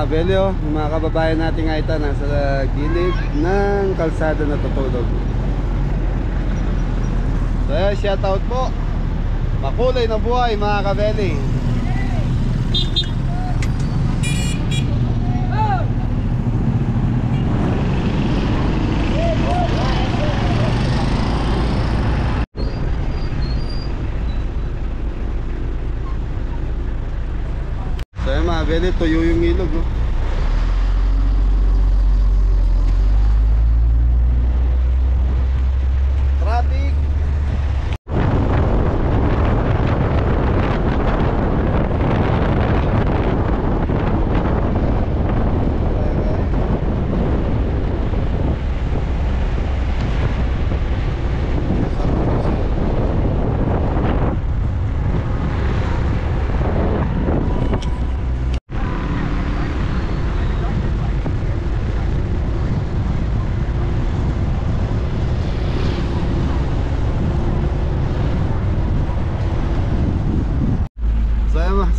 Belyo, yung mga kababayan natin nga ito nasa gilid ng kalsada na tutulog. So ayan, shout out po. Makulay na buhay mga kabeli. So ayan mga kabeli, tuyo yung ilog oh. Traffic.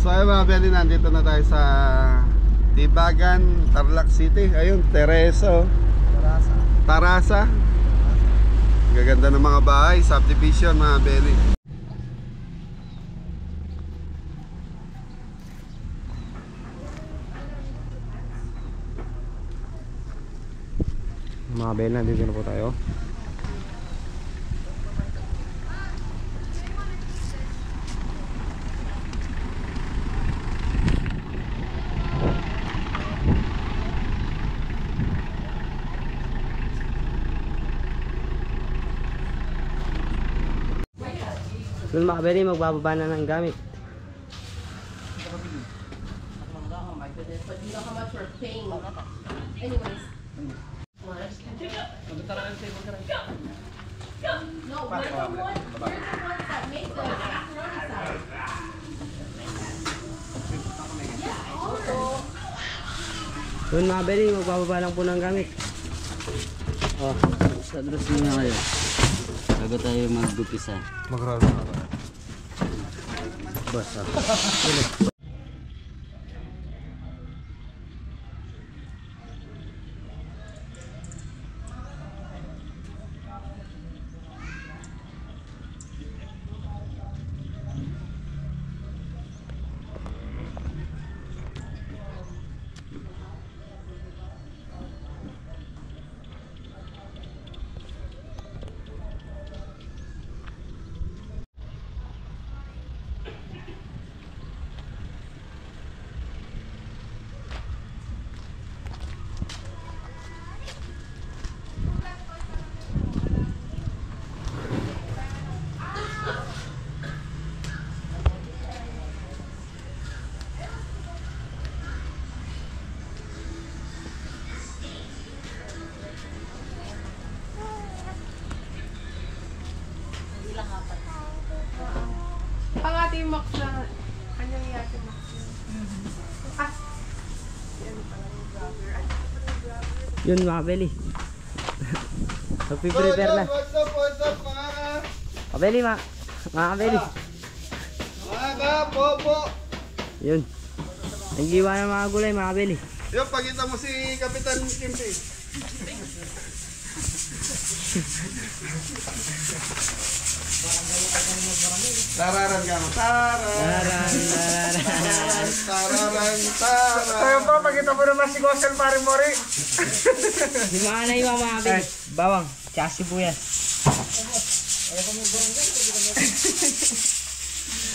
So ayun mga Beli, nandito na tayo sa Tibagan, Tarlac City. Ayun, Teresa Tarasa. Gaganda ng mga bahay, subdivision mga Beli. Mga Beli, nandito na po tayo. Doon mga Beli, magbababa na ng gamit. Doon mga Beli, magbababa lang po ng gamit. Oh, sa address muna kayo. Bago tayo mag-upisa. Magraro na tayo. Basta. Pangati Max na kanyang yate Max. Ah. Yan pala yung vlogger. Ay, Yun mga Beli. Magpiprepare na. What's up mga Kabeli mga Beli. mga popo. Yun. Naggiwa ng mga gulay mga Beli. Yung pagkita mo si Kapitan Kimpi. Tararan ka mo. Tararan. Tayo po, pagkita mo naman si Gosel Parimori. Di mga na iba mga Beli. Bawang, tsaka sibuyas.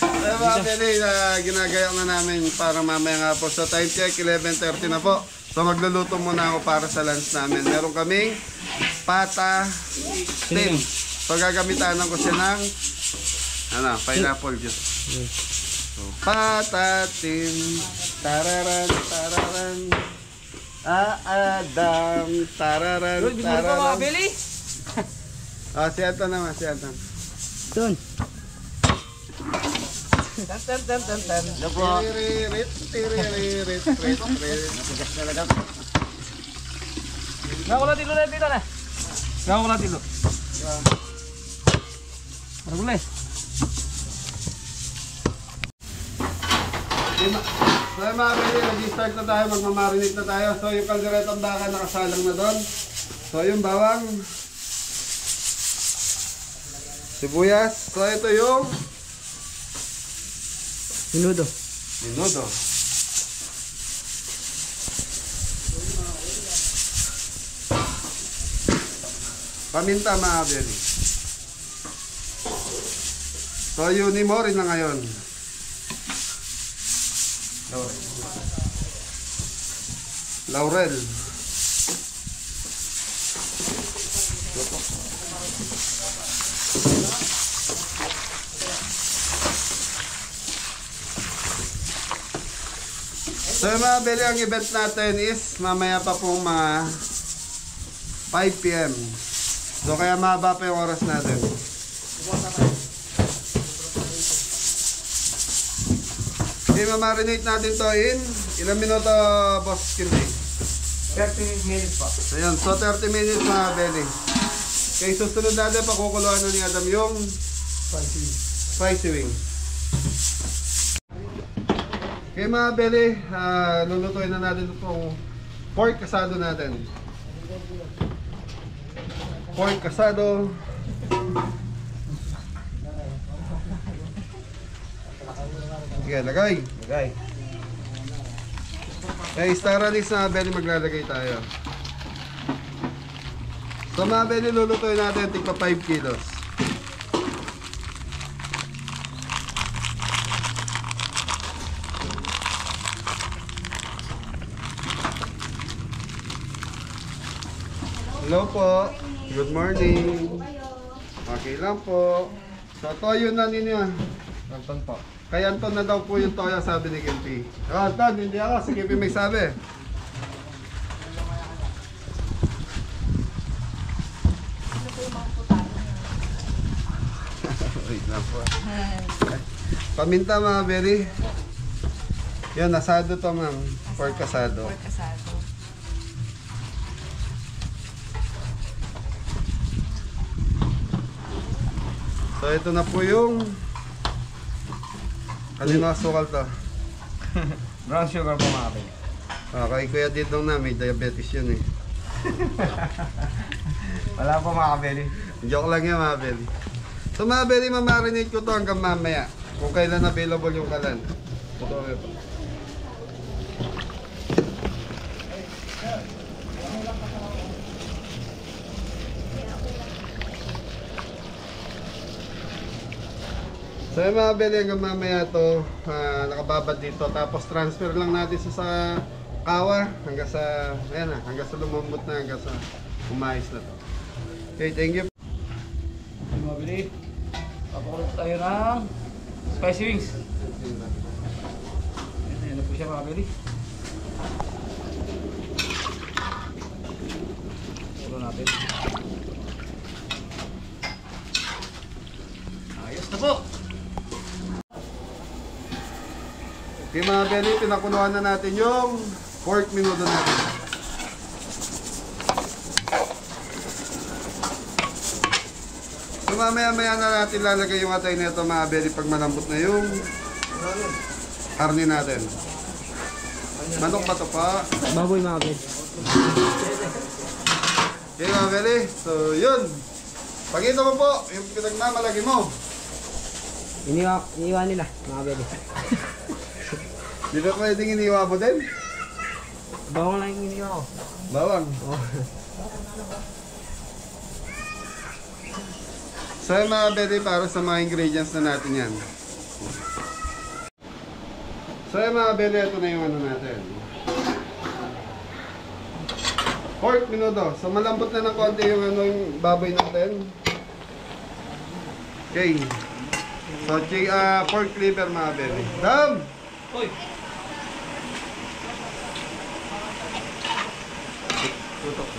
Ay mga Beli, ginagayak na namin para mamaya nga po. So time check, 11:30 na po. So magluluto muna ako para sa lunch namin. Meron kaming pata steam. So gagamitan ko siya ng pineapple juice. So pata steam. Tararan. Adam. Tararan. Mga Beli. Si Anton naman, si Anton. Doon. Tan. Tiririt. Nakulatilo na dito na. Nakulatilo. Maragulay. So yung mga beli, nag-start na tayo, magmamarinate na tayo. So yung kalderetang baka nakasalang na doon. So yung bawang, sibuyas. So ito yung Minudo. minudo. Paminta mga beli. So Unimori na ngayon. Laurel. So yung mga beli, ang event natin is mamaya pa pong mga 5 PM. So kaya mahaba pa yung oras natin. Okay, mamarinate natin to in ilang minuto, Boss Kinley? 30 minutes pa. Ayan, so 30 minutes mga beli. Okay, susunod natin, pakukuluan na ni Adam yung spicy wing. Okay mga beli, lulutuin na natin itong pork kasado natin. Pork kasado. Sige, lagay. Lagay. Okay, star anise na beli, maglalagay tayo. So mga beli, lulutuin natin tigpa 5 kilos. Hello po. Good morning. Okay lang po. So toyo na ninyo. Anton po. Kay Anton na daw po yung toyo, sabi ni Kimpi. Oh, Anton, hindi ako. Si Kimpi may sabi. Wait lang po. Paminta mga beri. Yan, asado to ma'am. Pork asado. Pork asado. So ito na po yung kanino asukal to. Brown sugar po mga beli. Kay Kuya Didong na, may diabetes yun eh. Wala po mga beli. Joke lang yan mga beli. So mga beli, mamarinate ko to hanggang mamaya. Kung kailan available yung kalan. Ito. So yung mga beli, hanggang mamaya to nakababad dito. Tapos transfer lang natin sa kawa hanggang sa, ayan na, hanggang sa lumambot na, hanggang sa umayos na to. Okay, thank you. Mga beli. Papakulot tayo ng spicy wings. Ayan na po siya mga beli. Puro natin. Ayos na po. Okay mga beli, pinakuluan na natin yung pork minudo natin. So mamaya-maya na natin lalagay yung atay nito mga beli pag malambot na yung karne natin. Manok ba ito pa? Baboy mga beli. Okay mga beli, so yun. Pakita mo po yung pinagmamalagi mo. Iniwan nila mga beli. Di ba pwedeng iniwa mo din? Bawang lang yung iniwan ko. Bawang. Oh. So yung mga beli, para sa mga ingredients na natin yan. So yung mga beli, ito na yung ano natin. Pork minudo. So malambot na ng konti yung ano yung baboy natin. Okay. So pork liver mga beli. Dam! Hoy! Tutok.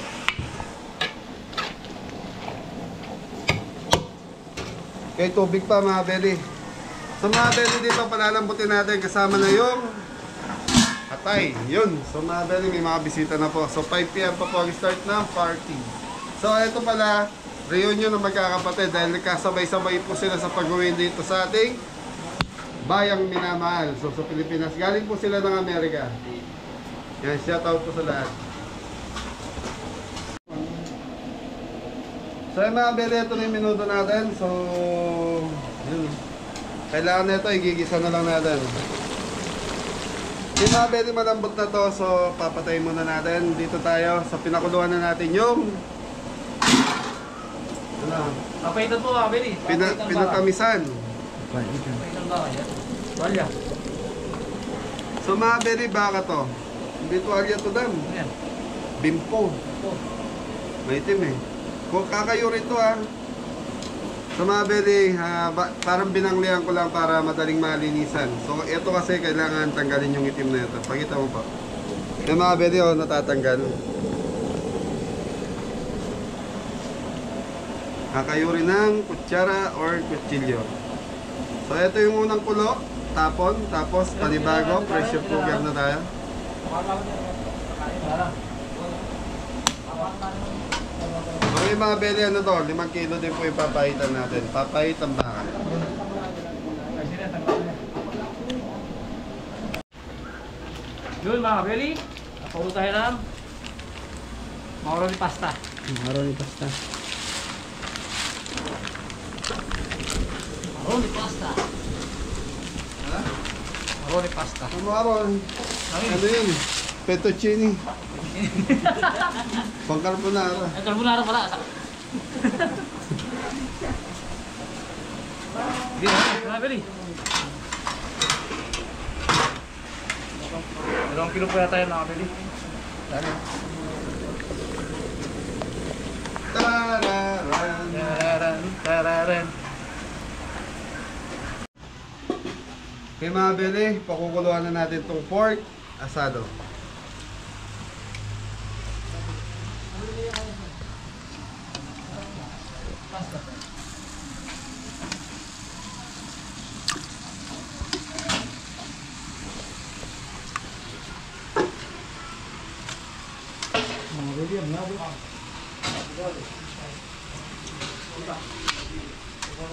Okay, tubig pa mga beli. So mga beli, dito palalambutin natin kasama na yung atay. Yun. So mga beli, may mga bisita na po. So 5 PM pa po ang start ng party. So ito pala, reunion ng magkakapatid dahil nagkasabay-sabay po sila sa pag-uwi dito sa ating bayang minamahal. So sa Pilipinas, galing po sila ng Amerika. Yan, shout out po sa lahat. So yung mga beli, ito na yung minuto natin. So, yun. Kailangan nito, igigisa na lang natin. Yung mga beli malambot na to, so papatayin muna natin. Dito tayo, sa pinakuluan na natin yung ano, Papaitan po mga beli. pinatamisan. Papaitan ba kaya? Walya. So mga beli, baka to. Hindi tuwalya to dam. Ayan. Bimpo. Maitim eh. Kung kakayo rito ha. Sa mga beli, parang binanglihan ko lang para madaling malinisan. So ito kasi kailangan tanggalin yung itim na ito. Pakita mo pa. Yung mga beli oh, natatanggal. Kakayo rin ng kutsara or kutsilyo. So ito yung unang kulo. Tapon. Tapos panibago. Pressure cooker na tayo. Okay mga beli, ano to? 5 kilo din po yung papahitan natin. Papahitan baka. Yun mga beli. Napulo tayo ng macaroni pasta. Macaroni pasta. Macaroni pasta. Ha? Macaroni pasta. Kamaron. Ano yun? Fettuccine. Pang carbonara. Ay, carbonara pala. Hindi na, mga beli. 2 kilo po yata yun mga beli. Tararan. Tararan, tararan. Okay mga beli, pakukuluan na natin itong pork asado.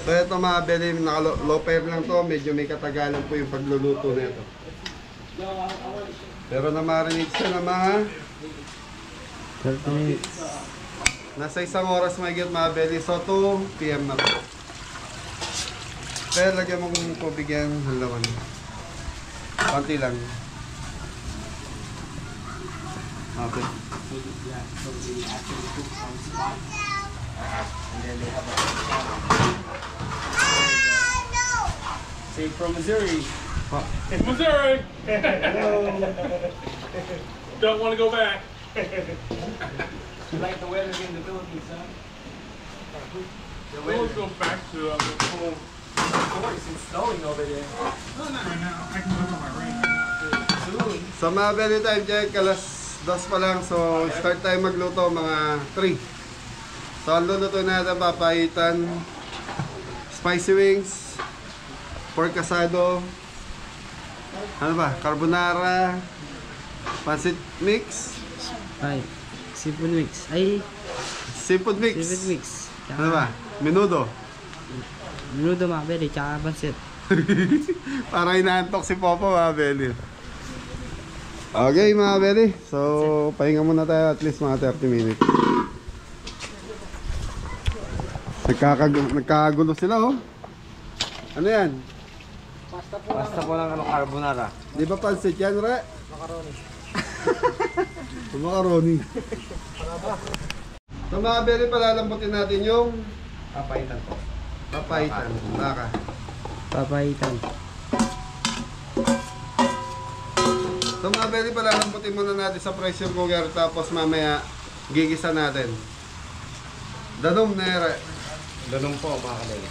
So ito mga beli, naka-low fire lang to, medyo may katagalan po yung pagluluto nito. Pero na-marinate siya na mga 30 minutes. nasa 1 oras mahigit mga beli. So 2 PM na po. Kaya lagyan mo kung tubig yan, halawan. Konti lang. Okay. Say from Missouri. Pa- Missouri! Don't want to go back. Like the weather in the Philippines, huh? We'll go back to the cold. It's snowing over there. So mga belly time check, alas 2 pa lang. So start tayo magluto mga 3. So ang luluto natin, papahitan, spicy wings, pork asado, ano ba, carbonara, pancit mix, Ay, seafood mix. Ay, seafood mix, seafood mix. ano ba, menudo. Menudo mga beli, tsaka pansit. Parang inaantok si Popo mga belly. Okay mga belly, so pahinga muna tayo at least mga 30 minutes. Nagkakagulo sila oh. Ano yan? Basta po lang carbonara. Di ba pansit yan, Re? Macaroni. Macaroni. So mga belly, palalambutin natin yung Papaitan po. papahitan. Baka. Papahitan. So mga belly, palalambutin muna natin sa pressure cooker tapos mamaya gigisa natin. Danom na Re. Ganun po mga kabeli.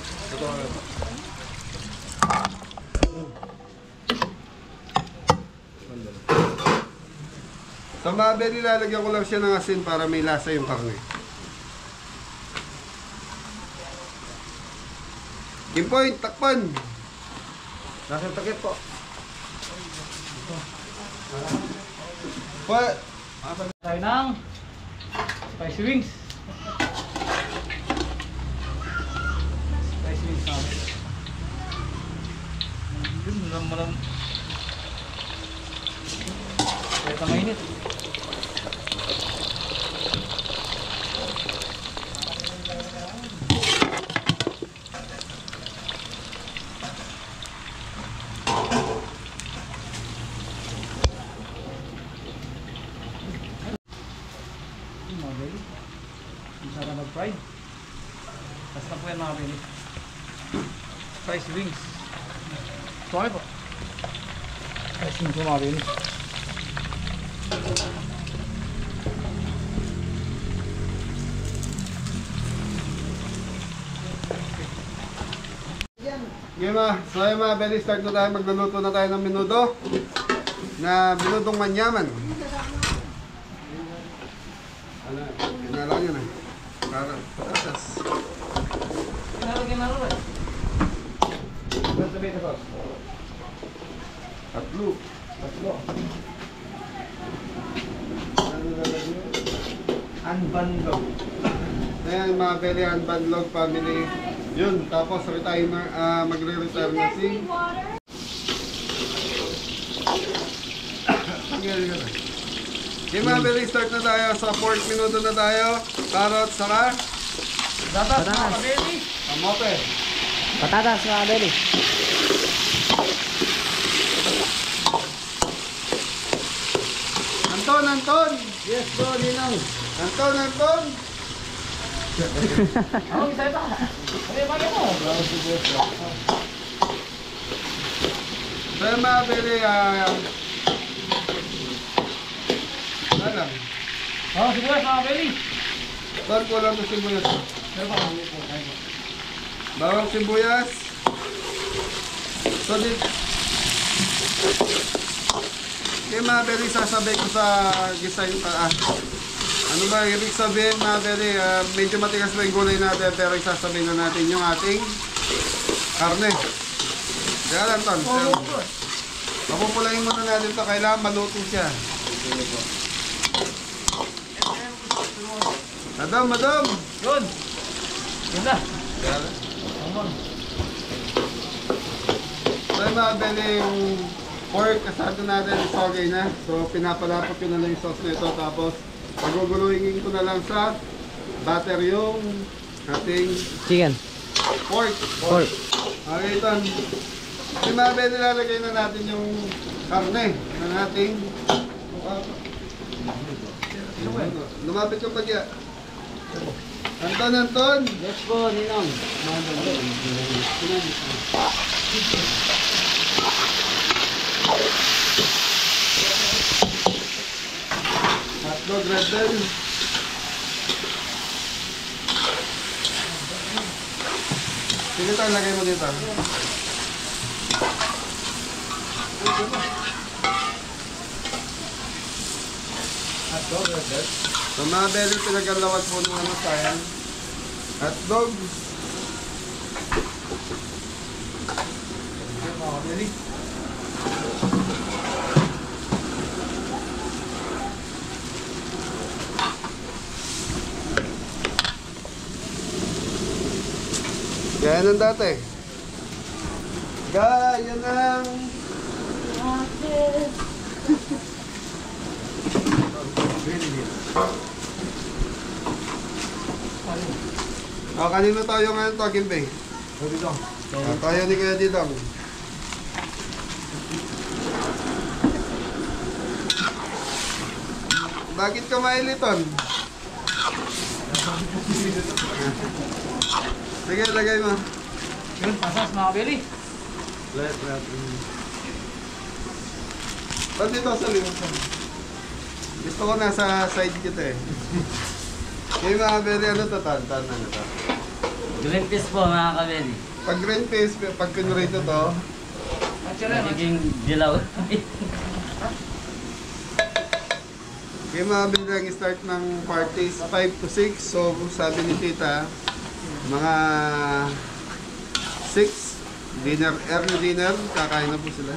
Sa mga belly, lalagyan ko lang siya ng asin para may lasa yung karne. Game point, takpan! Nasa takip po. Pa, Tayo ng spicy wings. Spicy wings namin. malam. Kaya mainit. Bisa na mag-fry. Basta po yan mga bini. Rice wings. Tuwali po. Rice wings po mga bini. Okay so ayun mga belly, start na tayo. Magluluto na tayo ng minuto na minutong manyaman. Ano, kinala nyo na. Para patatas. Kinalo. Ano sabihin ko? Tatlo. Ano lalagyan? Unbanlog. Ayan mga belly, unbanlog family. Yun, tapos retimer, magre-retire na si... Okay mga belly, start na tayo. Sa 4th minuto na tayo. Carrot, saka... Patatas. Kamote. Patatas mga belly. Anton! Yes bro, Ninong. Anton! Ako, isa ito. Ano yung bagay mo? Bravo si Boss. So yung mga belly, alam. Oh, si Boss mga belly. Saan ko lang ito sibuyas? Pero pa kami po. Bawang sibuyas. So di... Okay mga belly, sasabay ko sa gisa yung... ano ba ibig sabihin mga belly? Medyo matigas pa yung gulay natin pero isasabay na natin yung ating karne. Kaya lang ton. Papupulayin muna natin ito. Kailangan maluto siya. Madam! Yun. Yun na. Kaya lang. So yung mga belly, yung pork kasado natin is okay na. So pinapalapot ko na lang yung sauce na ito. Tapos paguguluhin ko na lang sa butter yung ating Chicken. pork. Okay ito. Yung mga belly, lalagay na natin yung karne ng ating lumapit yung pagya. Anton! Yes po, Ninong. Hotdog, red bell. Sige ito, lagay mo dito. Hotdog, red bell. So mga belly, pinagalawan po ng ano sayang. Hotdog. Mga belly. Gaya ng dati. Gaya ng... kanino tayo ngayon to, Gimbay? Tayo ni Kuya Didong. Bakit ka mailiton? Sige, lagay mo. Yun, pasas mga belly. Let. Ba't dito sa limutan? Gusto ko nasa side kita eh. Yung mga belly, ano to? Tantan na ito. Green peas po mga kabeli. Pag green peas, pag pinurito to, Nagiging dilaw. yung mga belly ang start ng parties 5 to 6. So, sabi ni tita, mga 6, dinner, early dinner, kakain na po sila.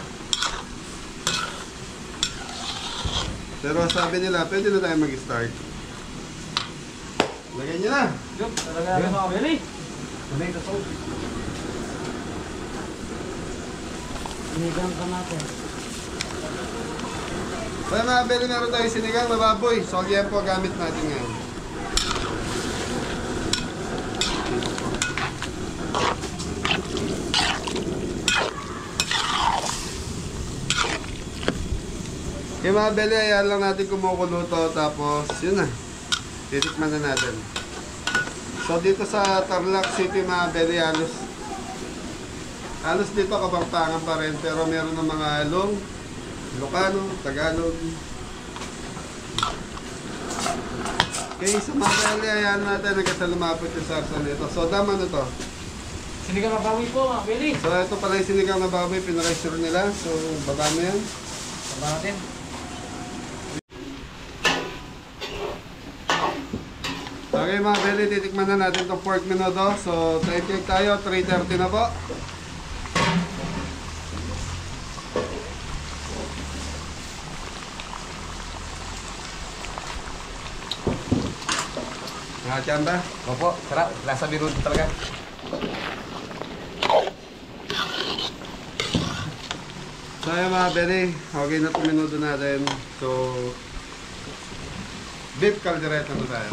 Pero sabi nila, pwede na tayo mag-start. Lagyan nyo na. Yup, talaga mga belly. Tomato sauce. Sinigang ka natin. Kaya mga beli, meron tayong sinigang na baboy. So, yan po gamit natin ngayon. Kaya mga beli, ayan lang natin kumukulo to. Tapos, yun na. Titikman na natin. So, dito sa Tarlac City mga beli, halos dito Kapampangan pa rin. Pero meron ng mga Ilocano, Tagalog. Okay, sa mga beli, ayan natin. Nagkasa lumapit yung sarsa nito. So, dama na to. Sinigang na bawi po, mga Billy. So, ito pala yung sinigang na baboy. Pinarestro nila. So, baba mo yan. Saba natin. Okay mga beli, titikman na natin itong pork menudo. So, time check tayo, 3:30 na po. Nakachamba? Opo, sarap. Lasa biruto talaga. So, ayan mga beli, okay na itong menudo natin. So, beef caldereta na tayo.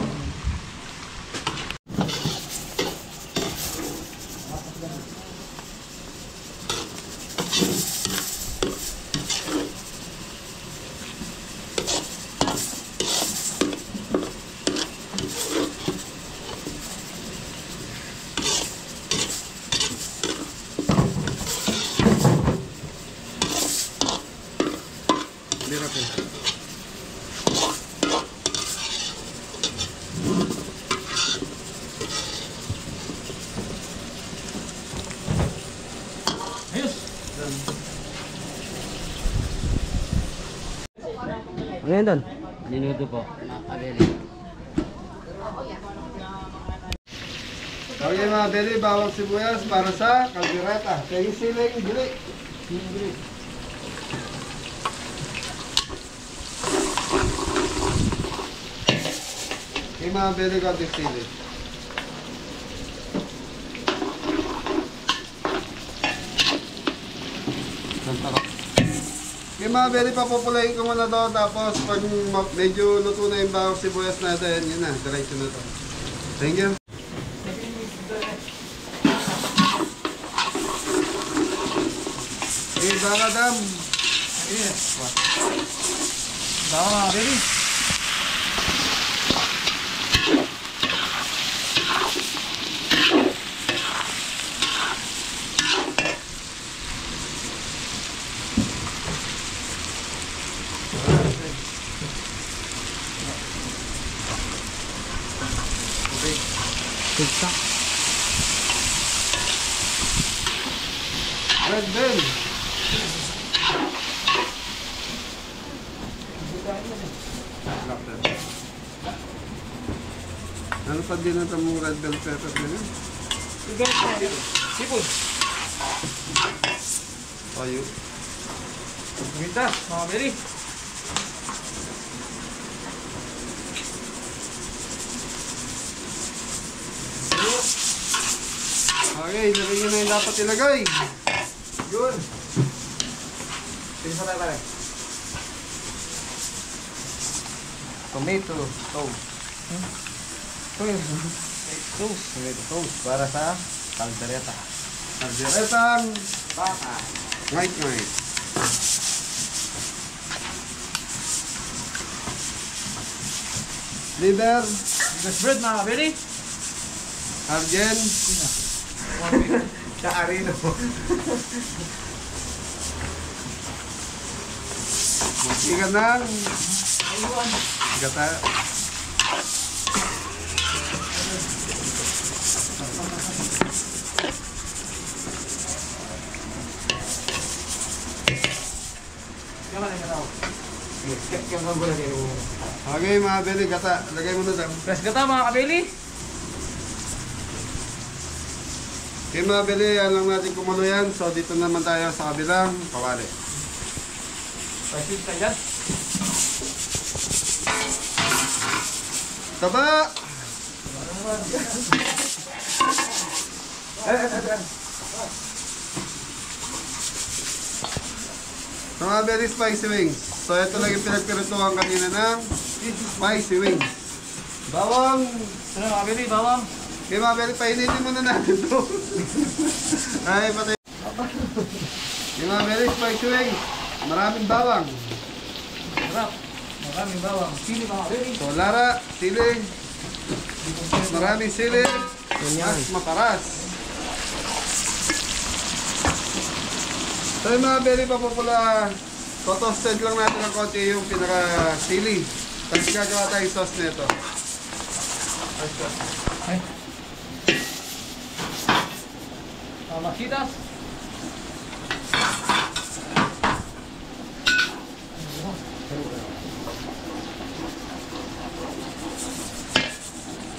Hindi natin. Ayos. Ano yan doon? Linuto po. Abeli. Okay mga beli, bawang sibuyas para sa caldereta. Kaya yung siling, gili. Okay mga beli, konti sili. Okay mga beli, papupulayin ko muna to. Tapos pag medyo luto na yung bawang sibuyas natin, yun na, diretso na to. Thank you. Okay, baka dam. Yes. Tama, mga Billy. Tiktak. Red bell. Ano pa din ang tamong red bell pepper din? Sipod. Ayo. Mintas, mga Billy. Okay, nalagyan na yung dapat ilagay. Yun. Pinsa tayo pare. Tomato toast. Tomato toast para sa caldereta. Calderetang Baka. ngaik-ngaik. Liver, Best bread, mga Billy. argen, Sa arino. ikan ng gata. Okay mga beli, gata. Lagay mo na dam. Best gata, mga kabili. Okay mga beli, yan lang natin kumulo yan. So dito naman tayo sa kabilang kawali. Pwede tayo dyan. Taba! So mga very spicy wings. So ito lang yung pinagpirituhan kanina ng spicy wings. Bawang. Ano mga baby, bawang. Okay mga very, painitin muna natin ito. Ay, patay. Yung mga very spicy wings. Maraming bawang. Sarap. Maraming bawang. Sili mga baby. So Lara, sili. Maraming sili. Mas maparas. So yung mga very papupula, toasted lang natin ng konti yung pinaka sili. Tapos gagawa tayong sauce nito. Ay. Makitas.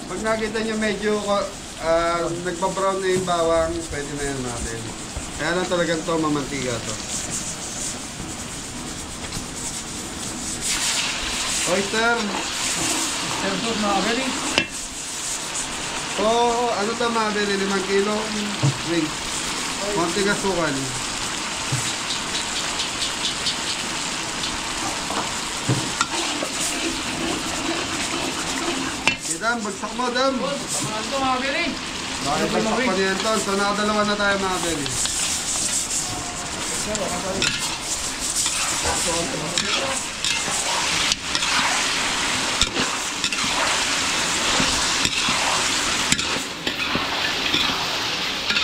Pag nakita nyo medyo nagpa-brown na yung bawang, pwede na yan natin. Kaya lang talagang to, mamantiga to. Oyster. Oyster sauce mga baby. So, ano to mga bili? 5 kilo wings. Konting asukal. Okay, Dam, bagsak mo, Dam. Ano ito mga baby? Bakit bagsak pa niyan to? So, nakadalawa na tayo mga bili.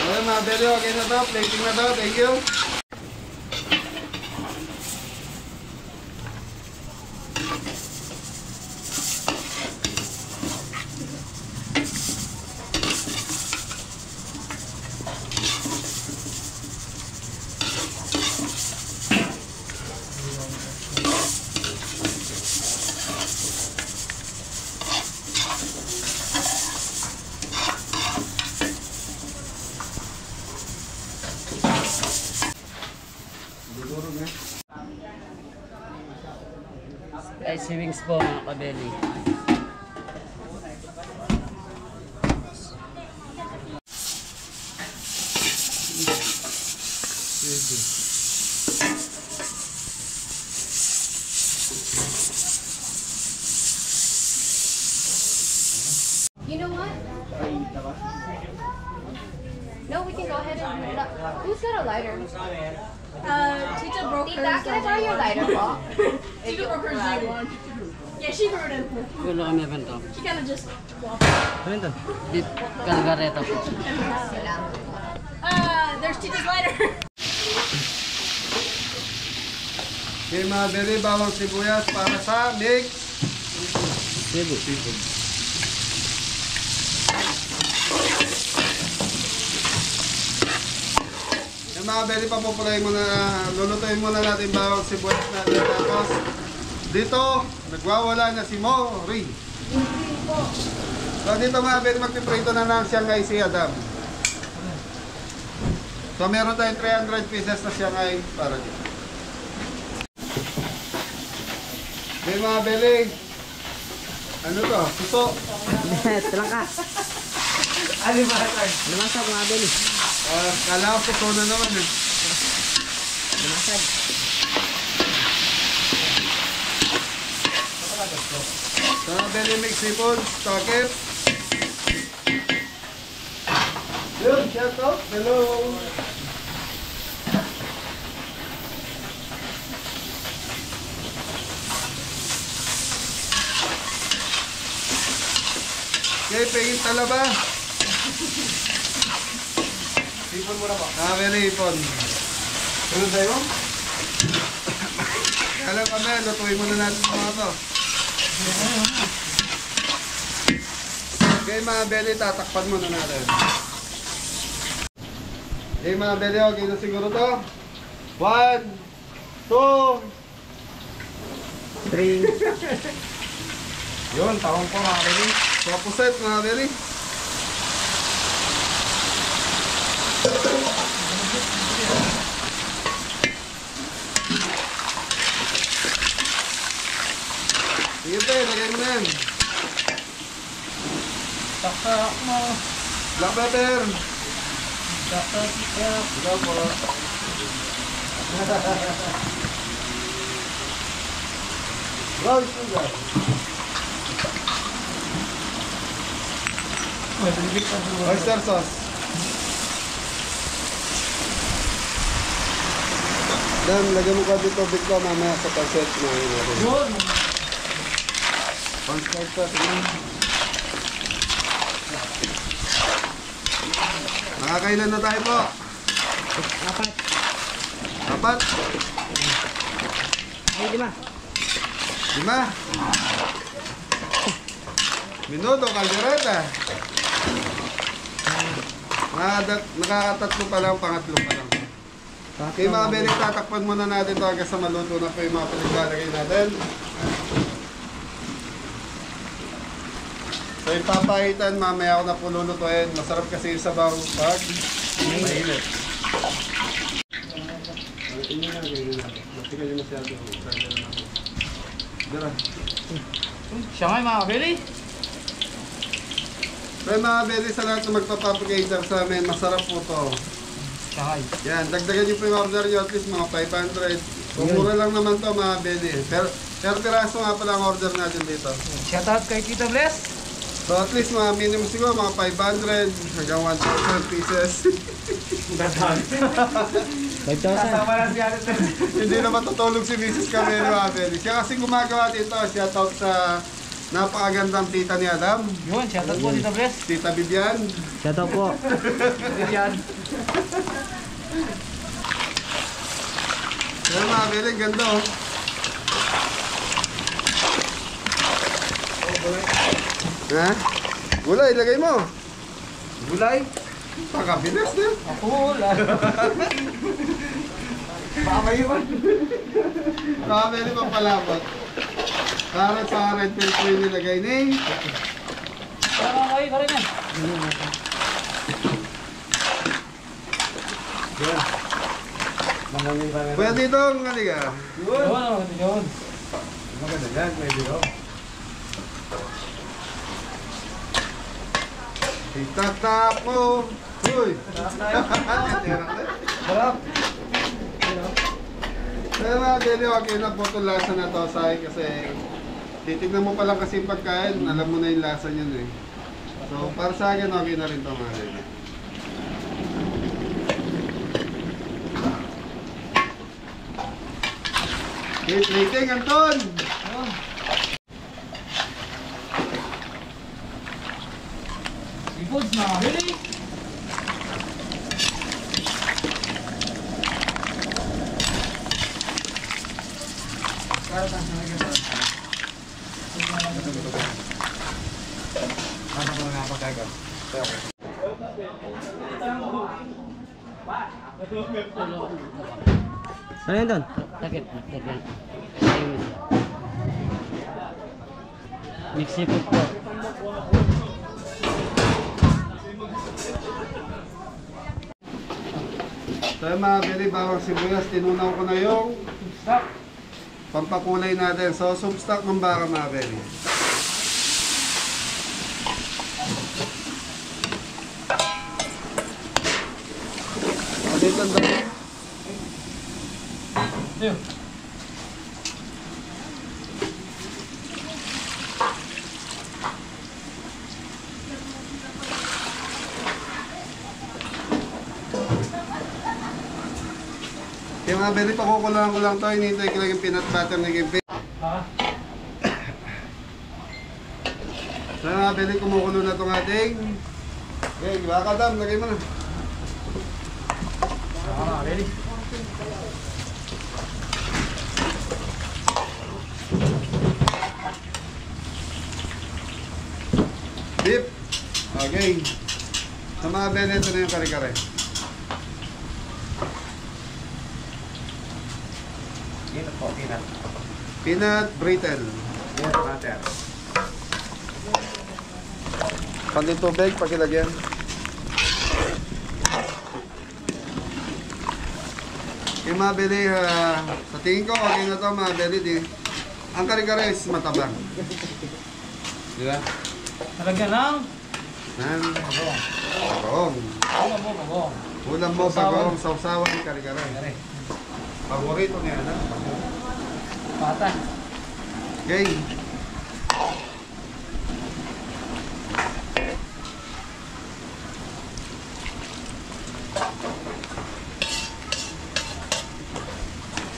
Okay mga bili, okay na to. Plating na to. Thank you. Spicy wings po mga kabeli. You know what? No, we can go ahead and do that. Who's got a lighter? Tita broke Tita, can I borrow your lighter po? Tita broke hers day one. Yeah, she wrote it. Gulo kami bento. She kind of just walked. Ano ito? Beef calgareta po. There's Tita's lighter. Okay mga bili, bawang sibuyas para sa mix. Cebu. Yung mga bili, papupulayin muna, lulutuin muna natin bawang sibuyas natin. Tapos, dito, nagwawala na si Mori. So, dito mga bili, magpiprito na ng Shanghai si Adam. So, meron tayong 300 pieces na Shanghai para dito. Okay mga bili, ano to? Suso. Ito lang ka. Lumasag mga beli. Kala ko suso na naman eh. Lumasag. So, belly mix seafood, takip. Yun, shout out. Hello. Okay, pengin talaba. Ipon muna po. Very ipon. Ano tayo? Alam kami, lutuin muna natin mga to. Okay mga belly, tatakpan muna natin. Okay mga belly, okay na siguro to. 1, 2, 3. Yun, tawang po mga baby. so puset mga belly. Sige pa, lagay mo na yan. Taktak mo. Black pepper. Taktak. Ikaw po. Brown sugar. Oyster sauce. Dan, lagyan mo ka dito bigla mamaya sa pancit na natin. Yun. Oyster sauce. Nakakailan na tayo po? Apat. Apat? Ay, 5. 5? Minuto, kaldereta. Nakakatatlo pa lang, pangatlo pa lang. Okay mga Beli, tatakpan muna natin ito hanggang sa maluto na po yung mga pinaglalagay natin. So yung papahitan, mamaya ako na po lulutuin. Masarap kasi yung sabaw pag mainit. Siya nga mga kabili. So mga Beli, sa lahat na magpapapacater sa amin, masarap po to. Siya nga. Yan, dagdagan nyo po yung order nyo at least mga 500. Kung mura lang naman to mga Beli. Per piraso nga pala ang order natin dito. Shout out kay Tita Bless. So at least mga minimum siguro mga 500 hanggang 1,000 pieces. 5,000. Kasama lang si Ate. Hindi na matutulog si Mrs. Camelo Abel. Siya kasi gumagawa dito. Shout out sa napakagandang tita ni Adam. Yun, shout out po Tita Bless. Tita Vivian. Shout out po. Yan. Kaya mga Abel, ganda oh. Ha? Gulay, ilagay mo. Gulay? Pagkabinas din. Ako wala. Baka may iwan. Nakabili pang palabot. Para sa red pepper po yung nilagay ni. Baka kayo ka rin yan. Pwede dito, halika. Yun. Yun. Maganda yan, pwede dito. Itatap mo. Uy! Sarap. Kaya mga Beli, okay na po itong lasa na to sa akin kasi titignan mo pa lang kasi yung pagkain, alam mo na yung lasa niyan eh. So, para sa akin, okay na rin ito mga Beli. Okay, plating, Anton! Seafoods na kabili. Ano yun doon? Takip. Mixed seafood po. So yung mga Beli, bawang sibuyas, tinunaw ko na yung pampakulay natin. So, substock ng baka mga Beli. Dito ang dami. Yun. Yung mga Beli, pakukulaan ko lang to. Hinihintay ko lang yung peanut butter ni Gimpi. So yung mga Beli, kumukulo na itong ating. Okay, baka dam, lagay mo na. Ready? Beef. Okay. Sa mga Beli, ito na yung kare-kare. Dito po, peanut. Peanut brittle. Peanut butter. Pandi tubig, pakilagyan. Yung mga Beli, sa tingin ko, okay na ito mga Beli. Ang kare-kare is matabang. Di ba? Talagyan lang. Nan, bagong. Ulam mo, bagong. Ulam mo, bagong, sausawan, kare-kare. Kare. Paborito niya, ano? Pata. Okay.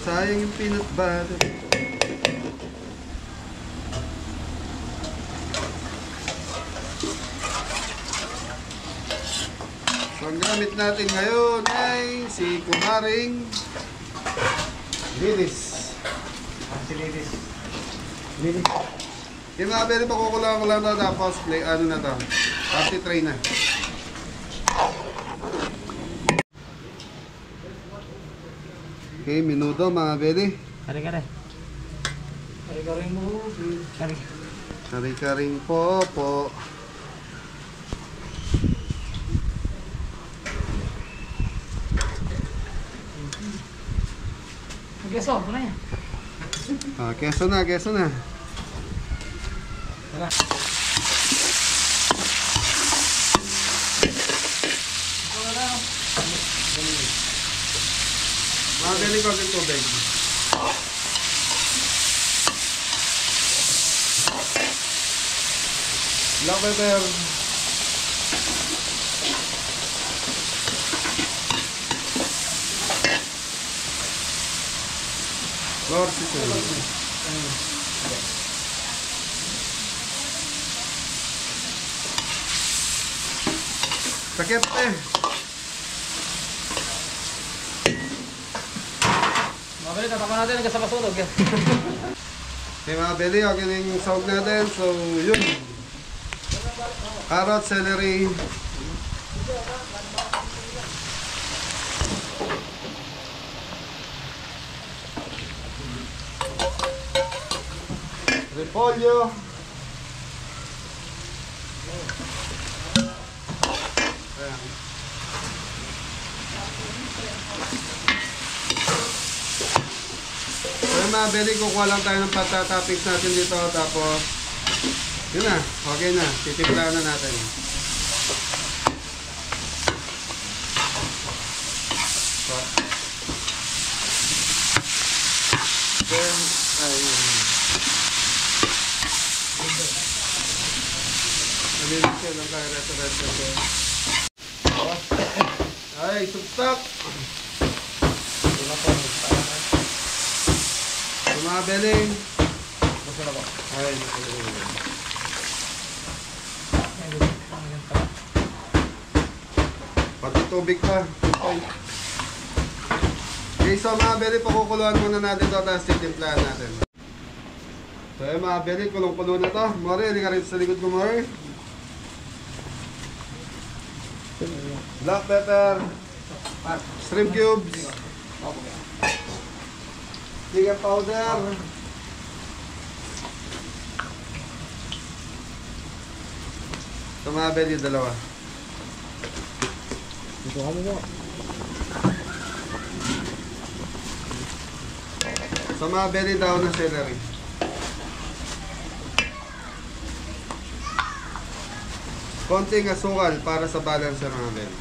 Sayang yung peanut butter. So, ang gamit natin ngayon ay si Kumaring Lilis. Si ladies. Lilis. Yung mga pwede pakukulang ko lang ito, tapos play, ano na to, party tray na. Okay, minuto mga pwede. Kare-kare. Kari-kari mo. Kare. Kari-karing po. Mag-geso, ito na yan. Ah, keso na. Mga pwede ko ang tubig. Black pepper. Lord, sakit eh. Mabalik, tatapan natin hanggang sa pasulog. Okay mga beli, okay na yung sahog natin. So yun. Carrot, celery. Repolyo. Ayan. So yung mga beli, kukuha lang tayo ng patatoppings natin dito. Tapos, yun na, okay na. Titimplahan na natin. So, then, ayun. Nalilis yun lang tayo restaurant. Ay, substop! Sumabeling. Gusto na po. Ay, pati tubig pa. Okay, so mga beli, pakukuluan muna natin ito, tapos titimplahan natin. So yung mga beli, kulong-kulo na ito. Mori, hindi ka rin sa likod ko, Mori. Black pepper. Shrimp cubes. Chicken powder. Ito mga beli, dalawa. Dito kami mo. Sa mga beli daw na celery. Konting asukal para sa balance ng mga beli.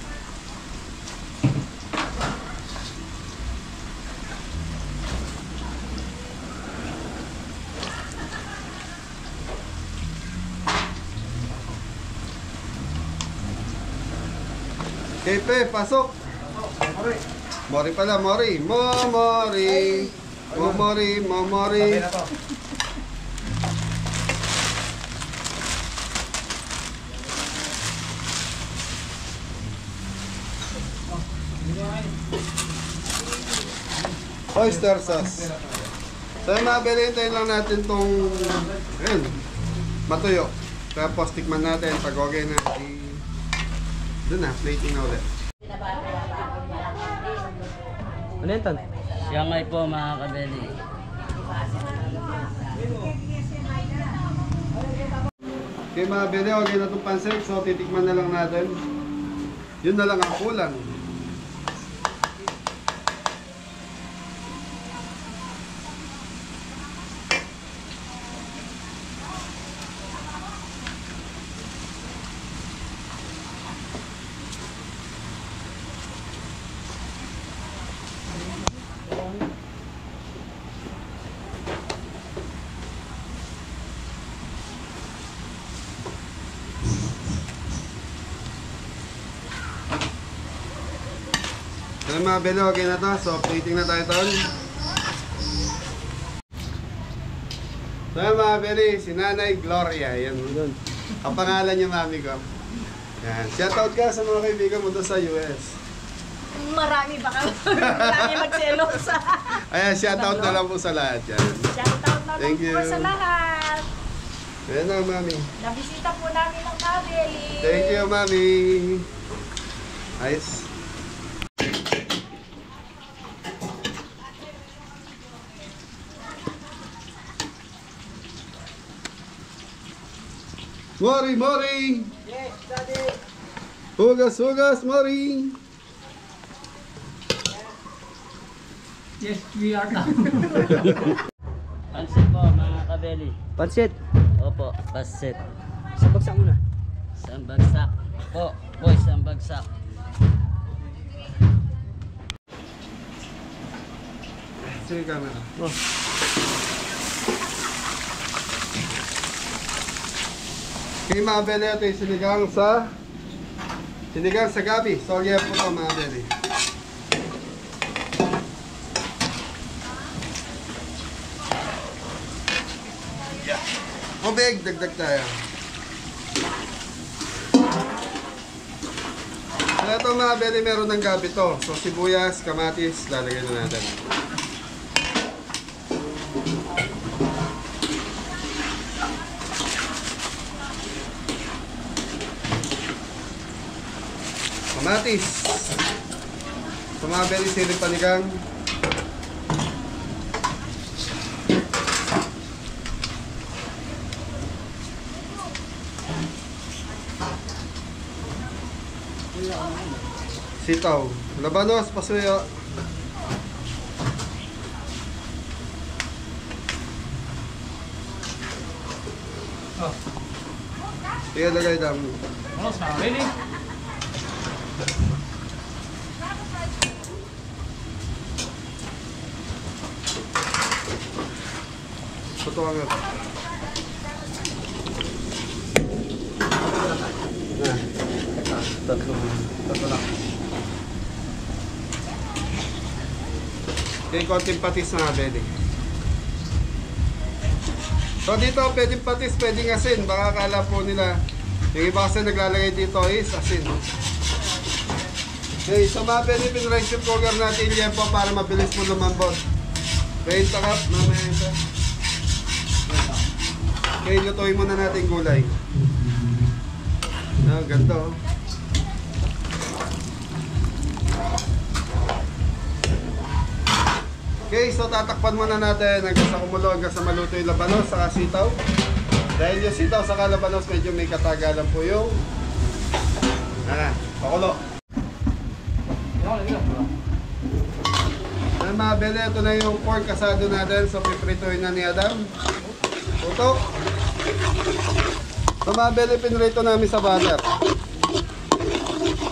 Kepe, pasok! Mori pala, Mori! Momori! Momori! Momori! Sabay na to. Oyster sauce. So yung mga beli, hintayin lang natin tong ayun, matuyo. Tapos tikman natin pag okay na. Doon na, plating na ulit. Ano yan, Ton? Siyangay po mga kabeli. Okay mga beli, okay na itong pansit. So titikman na lang natin. Yun na lang ang kulang. So yung mga belo, okay na to. So plating na tayo ton. So yung mga beli, si Nanay Gloria. Yan doon. Ang pangalan niya mami ko. Yan. Shoutout ka sa mga kaibigan mo doon sa US. Marami baka marami magselos. Ayan, shoutout na lang po sa lahat yan. Shoutout na lang Thank you. po sa lahat. Ayan na mami. Nabisita po namin ang Mabeli. Thank you mami. Nice. Mori, Mori! Yes, Daddy. Hugas, hugas, Mori! Yes, we are now. Pansit po mga kabeli. Pansit. Opo, pansit. Sa bagsak muna. Isang bagsak. Po, isang bagsak. Sige camera. Oh. Okay mga beli, ito yung sinigang sa gabi. Sorry po ito mga beli. Tubig, dagdag tayo. So ito mga beli, meron ng gabi to. So sibuyas, kamatis, lalagay na natin. Kamatis. So mga beli, sili panigang. Sitaw, labanos, pasuyo. Oh, Sige, lagay dami. ano sa Mabeli? Tutukan nga. Tatlo lang. Okay, konting patis mga beli. So dito, pwedeng patis, pwedeng asin. Baka akala po nila, yung iba kasi naglalagay dito is asin. Okay, so mga beli, pinrice yung cooker natin yan po para mabilis po lumambot. Okay, takap, mamaya ito. Okay, lutuin muna natin gulay. Ganda oh. Okay, so tatakpan muna natin hanggang sa kumulo, hanggang sa maluto yung labanos saka sitaw. Dahil yung sitaw saka labanos medyo may katagalan po yung pakulo. Ang mga bele, ito na yung pork kasado natin. So piprituin na ni Adam. Tutok. So mga bele, pinrito namin sa butter.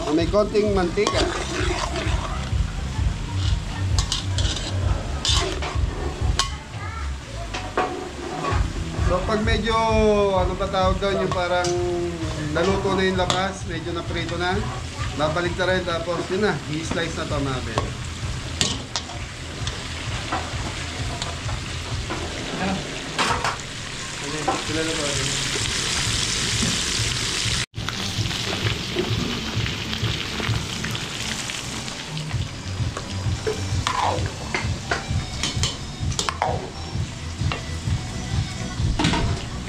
So, may konting mantika. So pag medyo, ano ba tawag doon, yung parang naluto na yung labas, medyo naprito na, babalik na rin, tapos yun na, i-slice na ito mga bele. Okay, sila na po.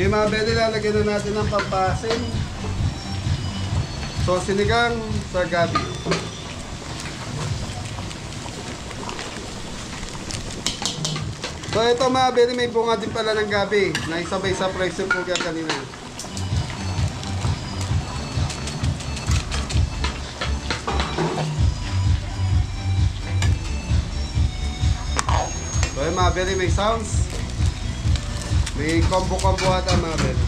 Okay mga bele, lalagyan na natin ng pampasin. So sinigang sa gabi. So ito mga bele, may bunga din pala ng gabi na isabay sa pressure cooker kanina. So yung mga bele, may sounds. May combo-combo ata mga bele.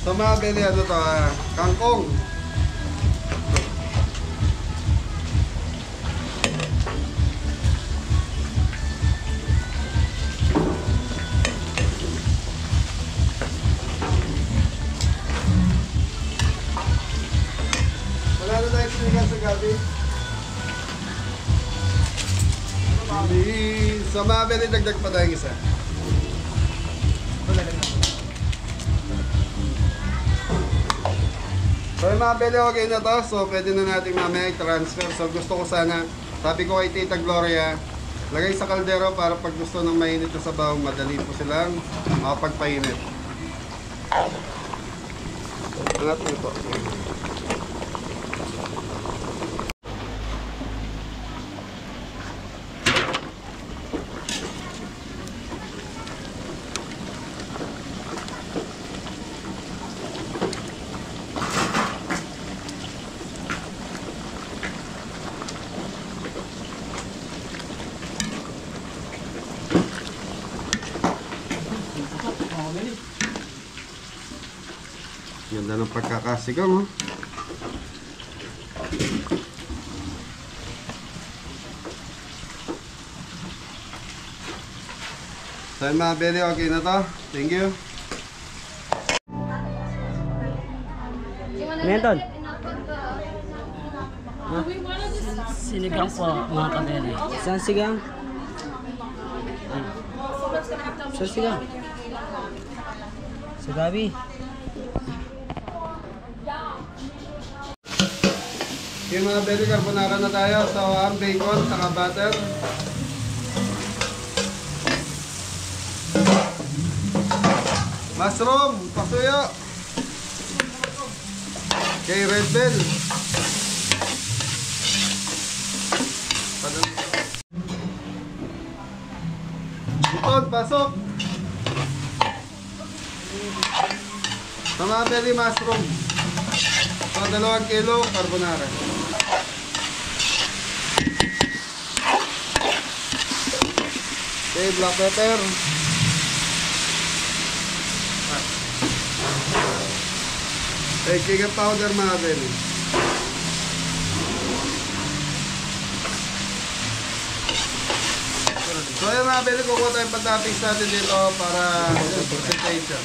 So mga bele, ano to, kangkong. So mga Beli, dagdag pa tayong isa. So yung mga Beli, okay na to. So pwede na natin mamaya i-transfer. So gusto ko sana, sabi ko kay Tita Gloria, lagay sa kaldero para pag gusto ng mainit na sabaw, madali po silang makapagpainit. Angat mo ito. Ganda ng pagkakasigang, oh. So mga Beli, okay na to. Thank you. Ano yan, Tol? Sinigang po, mga kabeli. Saan sigang? Saan sigang? Sa gabi. Yung mga Beli, carbonara na tayo. So ang bacon, saka butter. Mushroom, pasuyo. Okay, red bell. Buton, pasok. Sa mga Beli, mushroom. So 2 kilo, carbonara. Okay, black pepper. Okay, chicken powder mga Beli. So yung mga Beli, kukuha tayong pag-toppings natin dito para presentation.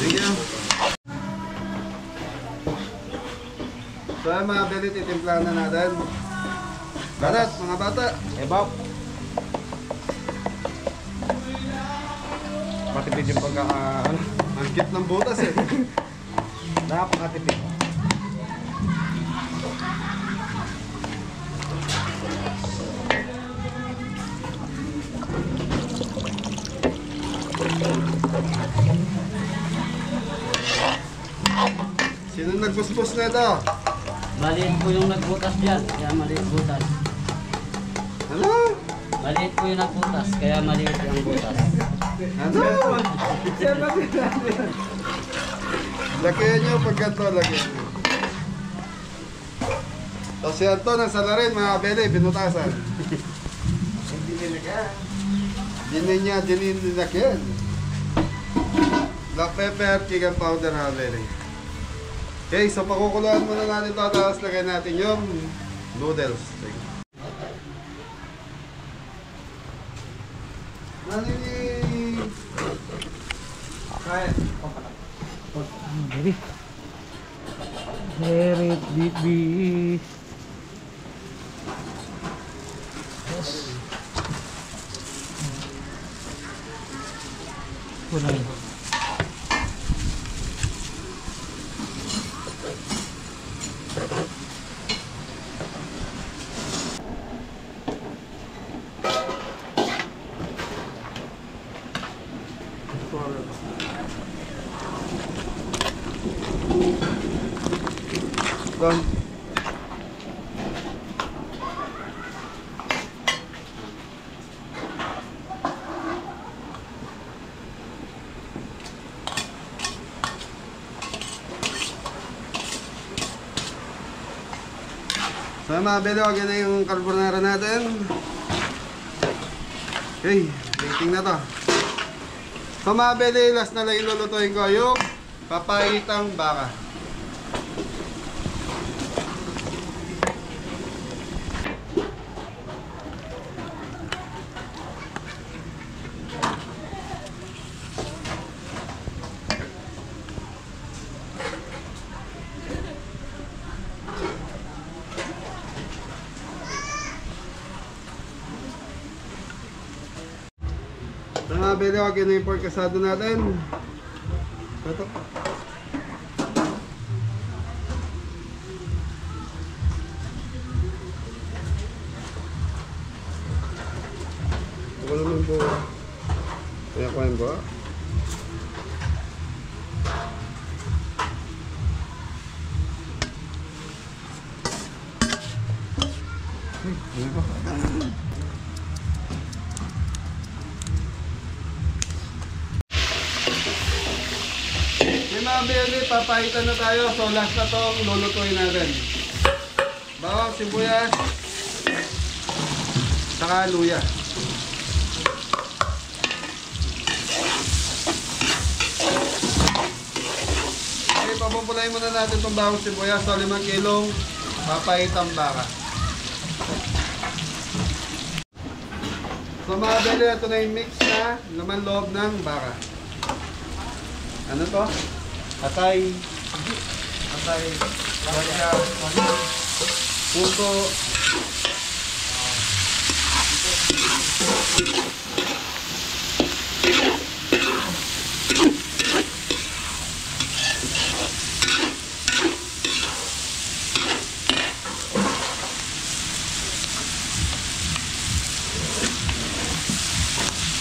Thank you. So yung mga Beli, titimplahan na natin. Balat, mga bata. Ebap. Matipid yung pagka, Ang cute ng butas eh. napakatipid. Sino nagbuspos na ito? Maliit po yung nagbutas dyan, kaya maliit butas. Ano? Maliit po yung nagbutas, kaya maliit yung butas. Ano? Lagyan nyo pag ganito, lagyan nyo. Tapos si Anton, nasa na rin, mga Beli, binutasan. Hindi nilagyan. Dinilagyan. Black pepper, chicken powder, mga Beli. Okay, so pakukuluan muna natin ito, tapos lagyan natin yung noodles. Nani! Kaya. Baby. Very baby. Yes. Wala yun. Done. So mga Beli, okay na yung carbonara natin. Okay, waiting na to. So mga Beli, last na lang ilulutuin ko yung papaitang baka. So mga beli, okay na yung pork asado natin. Ito. Ako naman po. Kaya ko yan ba? May mga beli, papahitan na tayo. So last na to, lulutuin natin. Bawang, sibuyas, saka luya. Okay, papupulayin muna natin itong bawang sibuyas. So 5 kilong papahitang baka. So mga beli, ito na yung mix na laman loob ng baka. Ano to? Atay. Atay. Atay. Puto.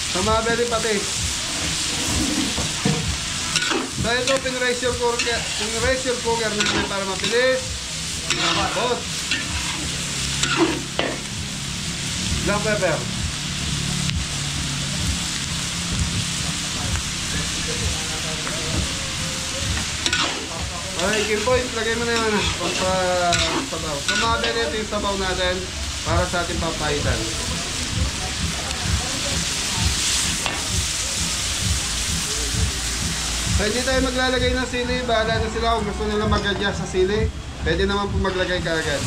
Sa mga beli patis. So ito, pinraise your cooker namin para mabilis. Hot. Black pepper. Okay, Kimboy, lagay mo na yung sabaw. So mga beli, ito yung sabaw natin para sa ating papahitan. So hindi tayo maglalagay ng sili, bahala na sila kung gusto nila mag-adjust sa sili. Pwede naman po maglagay kaagad.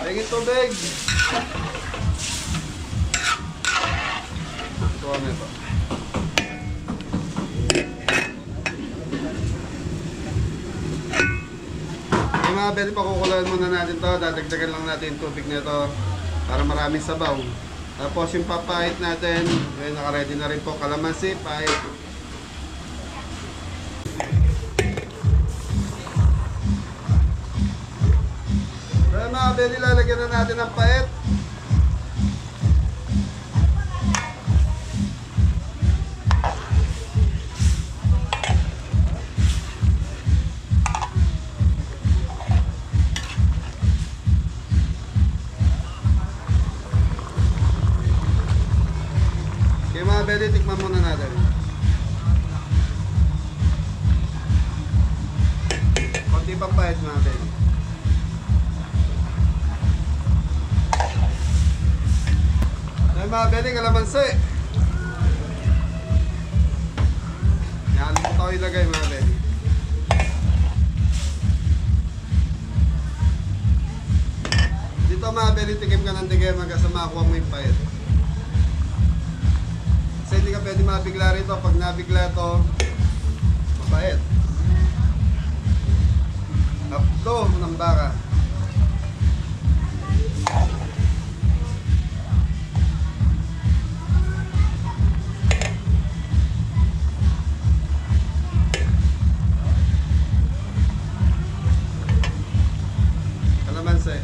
Tingin tubig. Ito kami ito. Yung mga beli, pakukulayan muna natin to. Dadagdagan lang natin yung tubig nito para maraming sabaw. Tapos yung papahit natin, naka-ready na rin po kalamansi, pahit. Mga beli, lalagyan na natin ng pait. Okay mga beli, tikman muna natin. Konti pang pait mga beli. Ay mga beli, kalamansi. Yan, ito ko ilagay mga beli. Dito mga beli, tikim ka ng tikim hanggang sa makuha mo yung pait. Kasi hindi ka pwede mabigla rito. Pag nabigla ito, mapait. Hapdo ng baka. Kalamansi.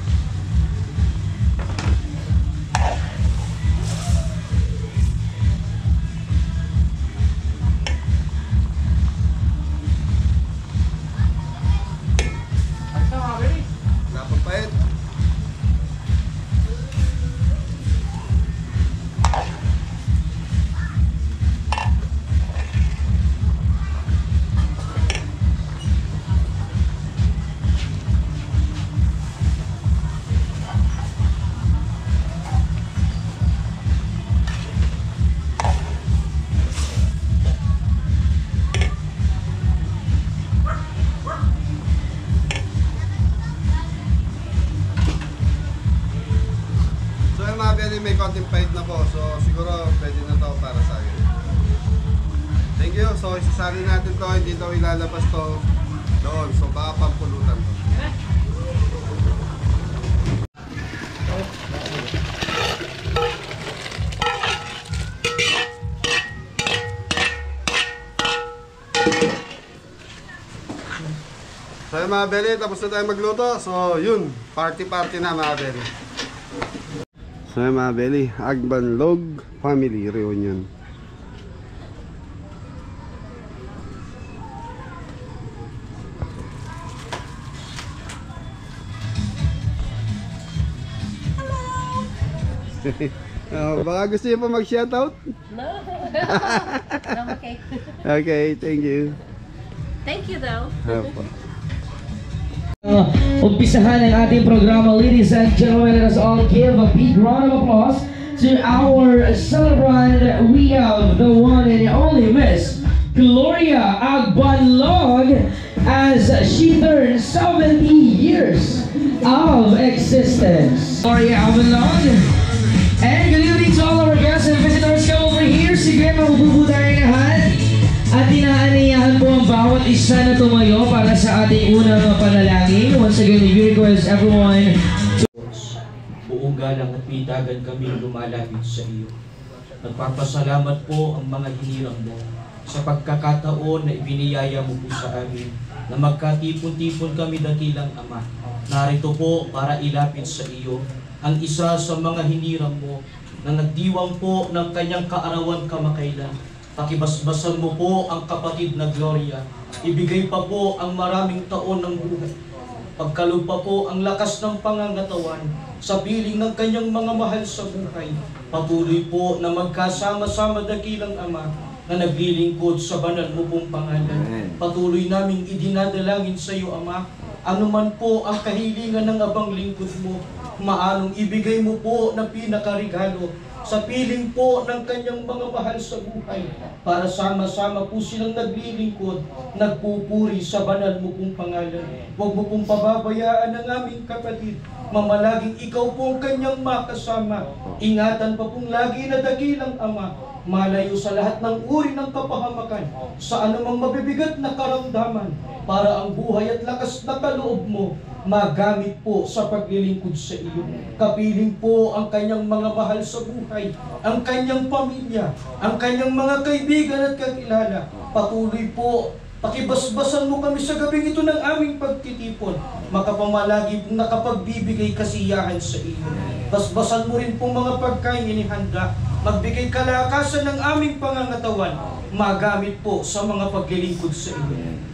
Napapait. May konting pahit na po, so siguro pwede na to para sa akin. Thank you. So isasali natin to, hindi daw ilalabas to doon, so baka pampulutan to. So yun mga Beli, tapos na tayo magluto. So yun, party na mga Beli. So yun mga Beli, Agbanlog Family Reunion. Baka gusto niyo pa mag-shoutout? No. No, okay. Okay, thank you. Thank you though. Opo. Umpisahan ang ating programa, ladies and gentlemen. Let us all give a big round of applause to our celebrant. We have the one and only Miss Gloria Agbanlog as she turns 70 years of existence. Gloria Agbanlog. And good evening to all our guests and visitors. Come over here. Sige, mabubuo tayo lahat. At inaaniyahan po ang bawat isa na tumayo para sa ating unang panalangin. Once again, we request everyone to... Buong galang at pitagan kami lumalapit sa iyo. Nagpapasalamat po ang mga hinirang mo sa pagkakataon na ibiniyaya mo po sa amin na magkatipon-tipon kami dakilang Ama. Narito po para ilapit sa iyo ang isa sa mga hinirang mo na nagdiwang po ng kanyang kaarawan kamakailan. Pakibasbasan mo po ang kapatid na Gloria. Ibigay pa po ang maraming taon ng buhay. Pagkalupa po ang lakas ng pangangatawan sa piling ng kanyang mga mahal sa buhay. Patuloy po na magkasama-sama dakilang Ama na naglilingkod sa banal mo pong pangalan. Patuloy naming idinadalangin sa iyo, Ama, anuman po ang kahilingan ng abang lingkod mo, maanong ibigay mo po na pinakarigalo sa piling po ng kanyang mga mahal sa buhay para sama-sama po silang naglilingkod, nagpupuri sa banal mo pong pangalan. Huwag mo pong pababayaan ang aming kapatid. Mamalaging ikaw po ang kanyang makasama. Ingatan pa pong lagi na dakilang Ama, malayo sa lahat ng uri ng kapahamakan, sa anumang mabibigat na karamdaman, para ang buhay at lakas na kaloob mo magamit po sa paglilingkod sa iyo. Kapiling po ang kanyang mga mahal sa buhay, ang kanyang pamilya, ang kanyang mga kaibigan at kakilala. Patuloy po, pakibasbasan mo kami sa gabing ito ng aming pagtitipon. Makapamalagi pong nakapagbibigay kasiyahan sa iyo. Basbasan mo rin po mga pagkain inihanda. Magbigay kalakasan ng aming pangangatawan. Magamit po sa mga paglilingkod sa iyo.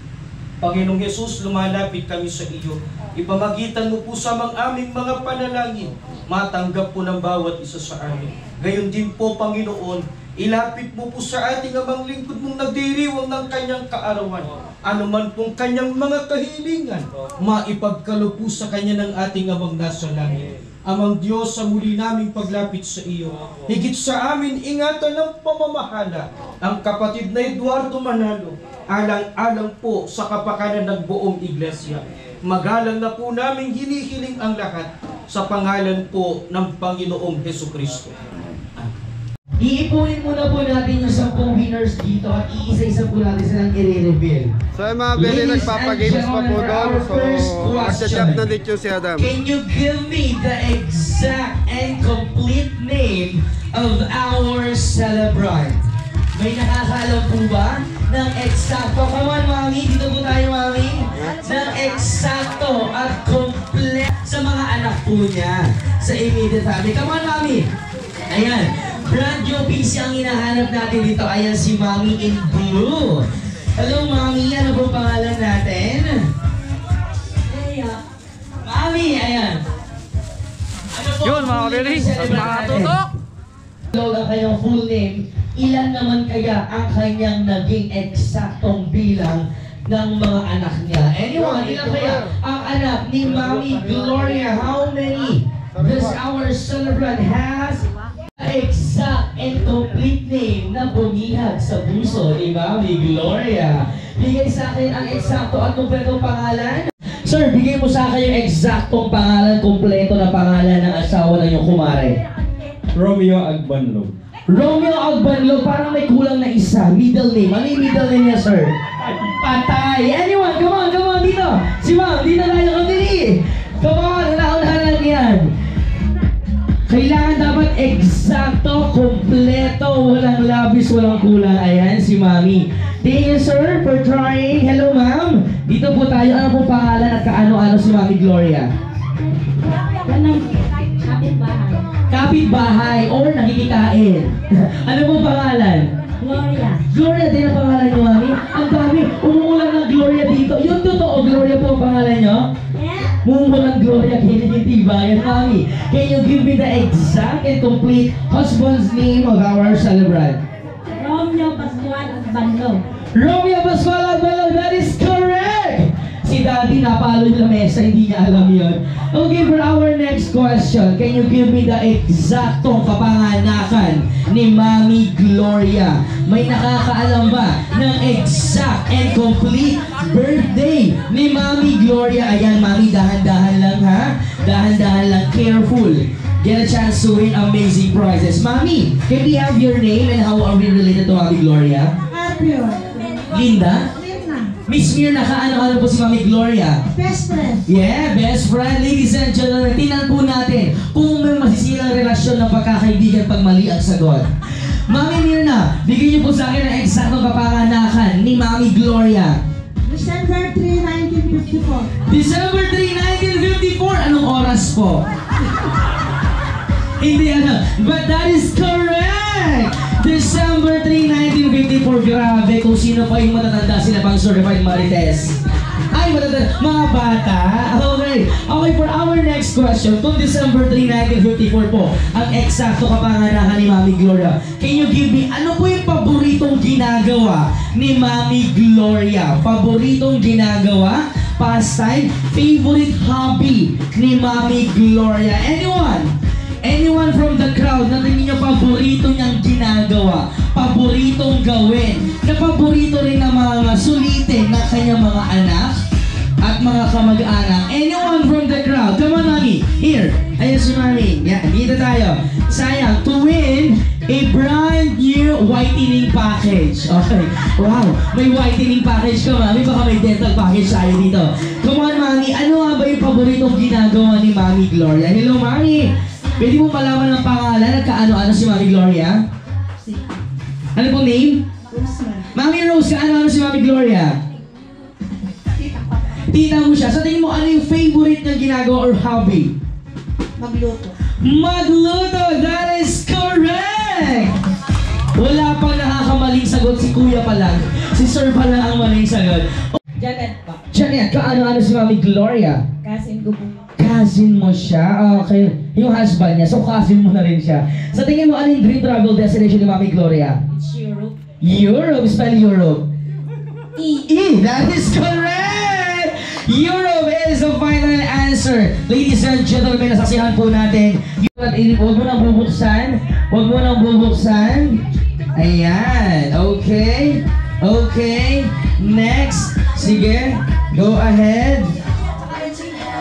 Panginoong Yesus, lumalapit kami sa iyo. Ipamagitan mo po sa aming mga panalangin. Matanggap po ng bawat isa sa amin. Gayon din po, Panginoon, ilapit mo po sa ating amang lingkod mong nagdiriwang ng kanyang kaarawan. Ano man pong kanyang mga kahilingan, maipagkalo po sa kanya ng ating amang nasa langit. Amang Diyos, sa muli naming paglapit sa iyo, higit sa amin ingatan ng pamamahala ang kapatid na Eduardo Manalo, alang-alang po sa kapakanan ng buong iglesia. Magalang na po naming hinihiling ang lahat sa pangalan po ng Panginoong Hesukristo. Iipunin muna po natin yung 10 winners dito at iisa-isa po natin silang i-reveal. So yung mga Beli, nagpapagames pa po doon. So magsa-shop na dito si Adam. Can you give me the exact and complete name of our celebrant? May nakakaalam po ba ng eksakto? Come on, Mami. Dito po tayo, Mami. Ng eksakto at complete sa mga anak po niya sa immediate family. Come on, Mami. Ayan. Brand new PC ang hinahanap natin dito. Ayan si Mami in blue. Hello, Mami. Ano po pangalan natin? Mami, ayan. Ano po Yun, mga kabili. Mga tutok. Ang kanyang full name. Ilan naman kaya ang kanyang naging eksaktong bilang ng mga anak niya? Anyone, ilan kaya ang anak ni Mami Gloria? How many does our celebrant has? Exact and complete name na bumihag sa puso ni Mami Gloria. Bigay sa akin ang eksakto at kumpletong pangalan. Sir, bigay mo sa akin yung eksaktong pangalan, kumpleto na pangalan ng asawa ng iyong kumare. Romeo Agbanlog. Romeo Agbanlog, parang may kulang na isa. Middle name. Ano yung middle name niya, sir? Patay. Anyone, come on, dito. Si Ma'am, dito tayo kabili. Come on, unahan lang yan. Kailangan dapat eksakto, kompleto Eto, walang labis, walang kulang. Ayan, si Mami. Thank you, sir, for trying. Hello, ma'am. Dito po tayo. Ano po pangalan at kaano-ano si Mami Gloria? Kapitbahay or nakikikain. Ano po pangalan? Gloria. Gloria din ang pangalan niyo, Mami. Ang dami. Umuulan ng Gloria dito. Yung totoo, Gloria po ang pangalan niyo? Mumulang Gloria, kinitibayan, Mami. Can you give me the exact and complete husband's name of our celebrant? Romeo Pascual Agbanlo. Romeo Pascual Agbanlo, that is correct! Si Daddy napalo yung lamesa, hindi niya alam yun. Okay, for our next question, can you give me the eksaktong kapanganakan ni Mami Gloria? May nakakaalam ba ng exact and complete birthday ni Mami Gloria? Ayan, Mami, dahan-dahan lang ha. Dahan-dahan lang, careful. Get a chance to win amazing prizes. Mami, can we have your name and how are we related to Mami Gloria? Apio. Linda? Miss Mirna, kaano-ano po si Mami Gloria? Best friend. Yeah, best friend. Ladies and gentlemen, tingnan po natin kung may masisilang relasyon ng pagkakaibigan pag mali ang sagot. Mami Mirna, bigyan niyo po sa akin ang eksaktong kapanganakan ni Mami Gloria. December 3, 1954. December 3, 1954. Anong oras po? Hindi ano. But that is correct! December 3, 1954. Grabe kung sino pa yung matatanda sila pang certified marites. Ay, matatanda. Mga bata. Okay. Okay, for our next question. Kung December 3, 1954 po, ang eksakto kapanganakan ni Mami Gloria. Can you give me, ano po yung paboritong ginagawa ni Mami Gloria? Paboritong ginagawa? Pastime? Favorite hobby ni Mami Gloria? Anyone? Anyone from the crowd na tingin nyo paborito niyang ginagawa, paboritong gawin, na paborito rin ng mga sulitin ng kanyang mga anak at mga kamag-anak. Anyone from the crowd? Come on, Mami. Here. Ayan si Mami. Yan, dito tayo. Sayang, to win a brand new whitening package. Okay. Wow. May whitening package ka, Mami. Baka may dental package tayo dito. Come on, Mami. Ano nga ba yung paboritong ginagawa ni Mami Gloria? Hello, Mami. Pwede mo malaman ng pangalan at kaano-ano si Mami Gloria? Ano pong name? Mami Rose, kaano-ano si Mami Gloria? Tita mo siya. Sa tingin mo, ano yung favorite niyang ginagawa or hobby? Magluto. Magluto! That is correct! Wala pang nakakamaling sagot si Kuya pa lang. Si Sir pa lang ang maling sagot. Janet pa. Janet, kaano-ano si Mami Gloria? Cousin ko po. Cousin mo siya? Okay. Yung husband niya, so cousin mo na rin siya. Sa tingin mo, ano yung dream travel destination ni Mami Gloria? It's Europe. Europe? Spell Europe. E. That is correct! Europe is the final answer. Ladies and gentlemen, nasaksihan po natin. Huwag mo nang bubuksan. Huwag mo nang bubuksan. Ayan. Okay. Okay. Next. Sige. Go ahead.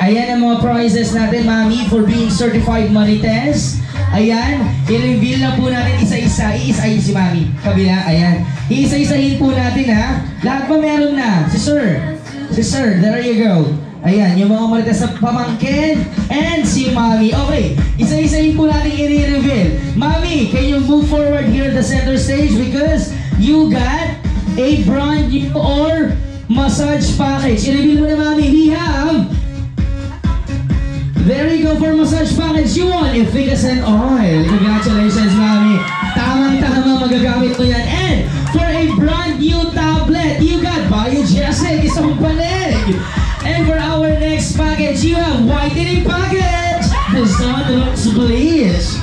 Ayan ang mga prizes natin, Mami, for being certified marites. Ayan, i-reveal na po natin isa-isa. Iisa-isahin si Mami. Kabila, ayan. Iisa-isahin po natin, ha. Lahat pa meron na. Si Sir. Si Sir, there you go. Ayan, yung mga marites na pamangkin and si Mami. Okay, isa-isahin po natin i-reveal. Mami, can you move forward here at the center stage because you got a brand new or massage package. I-reveal mo na, Mami. We have... There you go for massage package. You won efficacy oil. Congratulations, Mami. Tamang-tama magagamit mo yan. And for a brand new tablet, you got Biogesic, isang panig. And for our next package, you have whitening package. The sun looks bleach.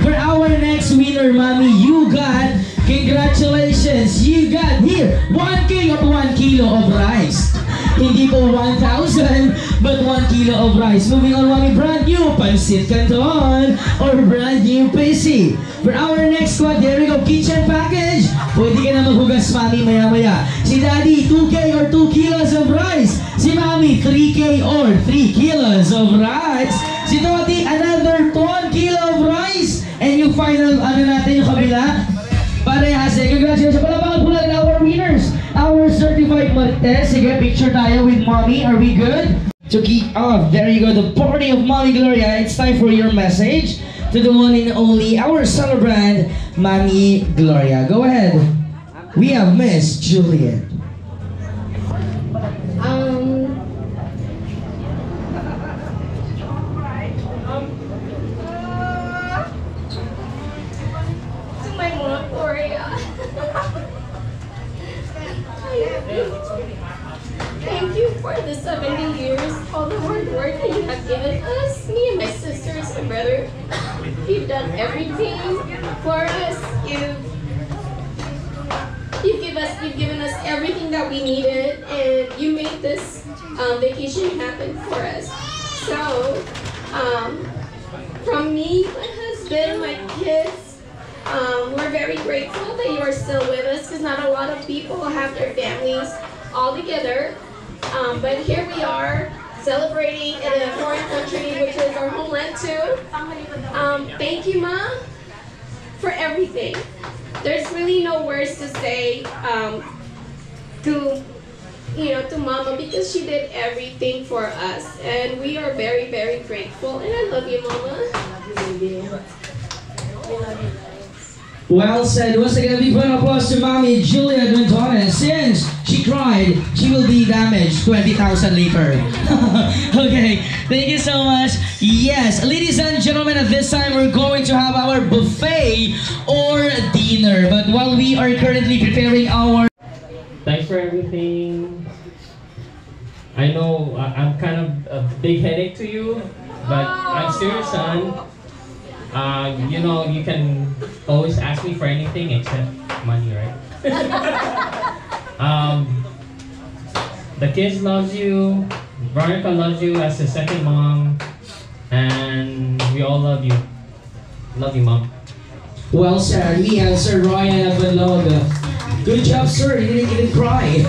For our next winner, Mami, you got, congratulations, you got here, 1 kg or 1 kilo of rice. Hindi po 1,000, but 1 kilo of rice. Moving on, Mami, brand new Pansit Canton or brand new PC. For our next one, there we go, kitchen package. Pwede ka na maghugas, Mami, maya-maya. Si Daddy, 2K or 2 kilos of rice. Si Mami, 3K or 3 kilos of rice. Si Toti, another 1 kilo of rice. And yung final, ano natin, yung kabila? Parehas eh. Congratulations. Palapakan po natin our winners. Our certified marites. Sige, picture tayo with Mommy. Are we good? To kick off, there you go, the party of Mommy Gloria. It's time for your message. to the one and only, our celebrant, Mami Gloria. Go ahead. We have Miss Juliet. To my mom, Gloria. Thank you for the 70 years, all the hard work that you have given us, me and my sisters and brother. You've done everything for us. You've given us everything that we needed, and you made this vacation happen for us. So, from me, my husband, my kids, we're very grateful that you are still with us, because not a lot of people have their families all together. But here we are, celebrating in a foreign country, which is our homeland too. Thank you, Ma, for everything. There's really no words to say to Mama, because she did everything for us, and we are very, very grateful. And I love you, Mama. I love you, baby. I love you. Well said. Once again, a big round of applause to Mami Juliet Mendoza. Since she cried, she will be damaged 20,000 later. Okay, thank you so much. Yes, ladies and gentlemen, at this time we're going to have our buffet or dinner. But while we are currently preparing our... Thanks for everything. I know I'm kind of a big headache to you, but I'm still your son. You know, you can always ask me for anything except money, right? The kids love you. Veronica loves you as a second mom, and we all love you. Love you, Mom. Well said. We have Sir Ryan Agbanlog. Good job, sir. You didn't even cry.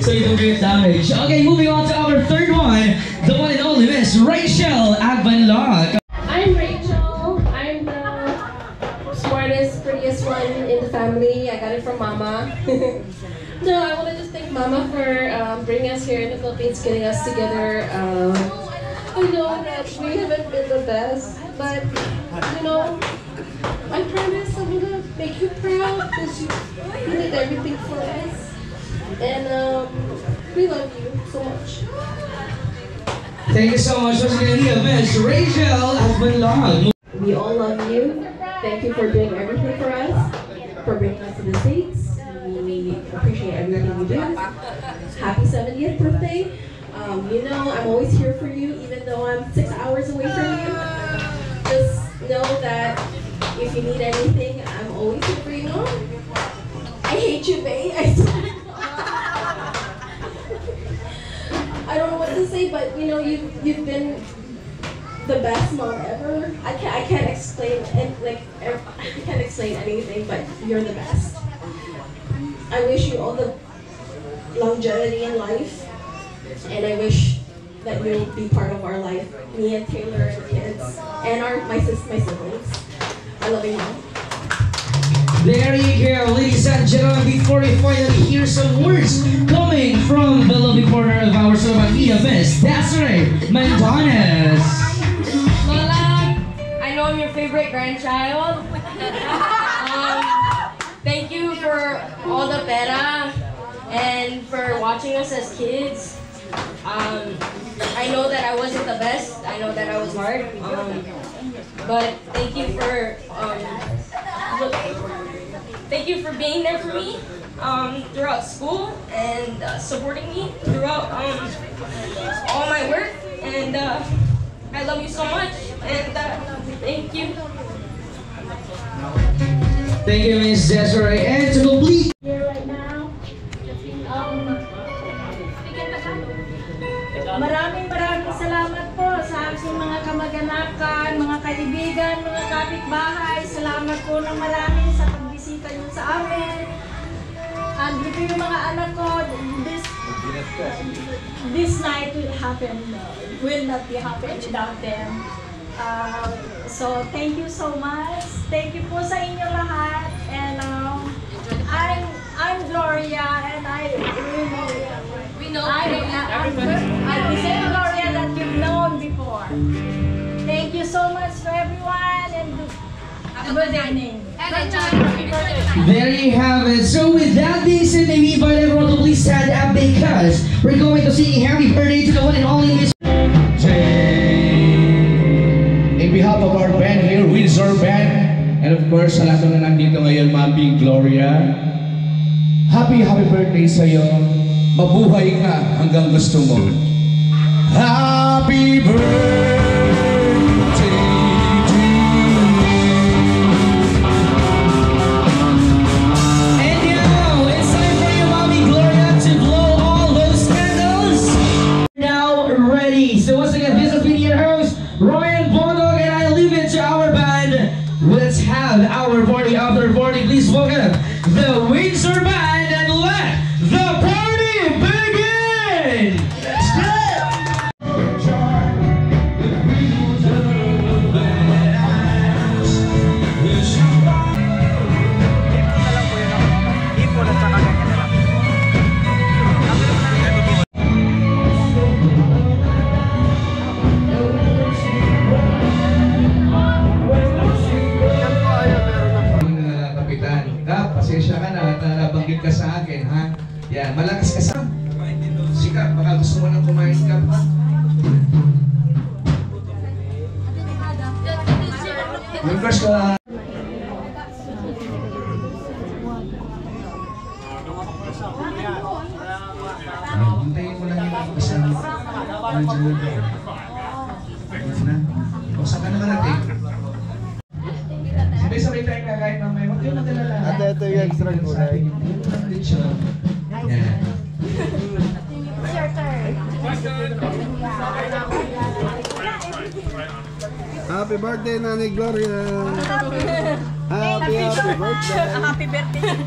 So you don't get damaged. Okay, moving on to our third one. The one and only Miss Rachel Agbanlog. I'm Rachel. I'm the smartest, prettiest one in the family. I got it from Mama. No, I want to just thank Mama for bringing us here in the Philippines, getting us together. I know that we haven't been the best, but you know, I promise I'm gonna make you proud because you did everything for us, and we love you so much. Thank you so much. Once again, we have Miss Rachel Agbanlog. We all love you. Thank you for doing everything for us, for bringing us to the States. We appreciate everything you do. Happy 70th birthday. You know, I'm always here for you, even though I'm 6 hours away from you. Just know that if you need anything, I'm always here for you. I hate you, babe. I don't know what to say, but you know, you've been the best mom ever. I can't explain I can't explain anything, but you're the best. I wish you all the longevity in life, and I wish that you'll be part of our life, me and Taylor and the kids, and my siblings. I love you, Mom. There you go, ladies and gentlemen. Before we finally hear some words coming from the lovely corner of our celebrant, we have Miss Desiree Mendoza. Lola, I know I'm your favorite grandchild. Thank you for all the pera and for watching us as kids. I know that I wasn't the best. I know that I was hard. But thank you for being there for me throughout school and supporting me throughout all my work. And I love you so much. And thank you. Thank you, Miss Desiree. And to complete Here right now. Maraming salamat po sa aking mga kamag-anakan, mga kaibigan, mga kapitbahay. Salamat po ng marami sa pagbisita niyo sa amin. And ito yung mga anak ko, this night will not be happen without them. So thank you so much. Thank you po sa inyo lahat. And I'm Gloria, and I really I'm the same Gloria that you've known before. Thank you so much to everyone, and Good morning. There you have it. So with that being said, may we invite everyone to please stand up because we're going to sing happy birthday to the one and only Miss In behalf of our band here, Windsor Band, and of course, sa lahat na nandito ngayon, Mami Gloria, happy birthday sa'yo. Mabuhay ka hanggang gusto mo. Happy birthday to you. And now, it's time for you, Mami Gloria, to blow all those candles. Now ready. So once again, this has been your host, Ryan Bondog, and I leave it to our band. Let's have our party after party. Please welcome the Windsor Band and let the party begin! Pasensya ka na at nabanggit ka sa akin, ha? Yan, malakas ka sa... Sika, baka gusto mo nang kumain ka pa. Members ka... Hintayin mo lang yung isang... Nandiyan na. O, saan ka nakarating? Sabay tayo kakain mamaya. Huwag kayo magalala. Ito yung extra gulay. Yan. Happy birthday, Nanay Gloria! Happy birthday! Happy birthday.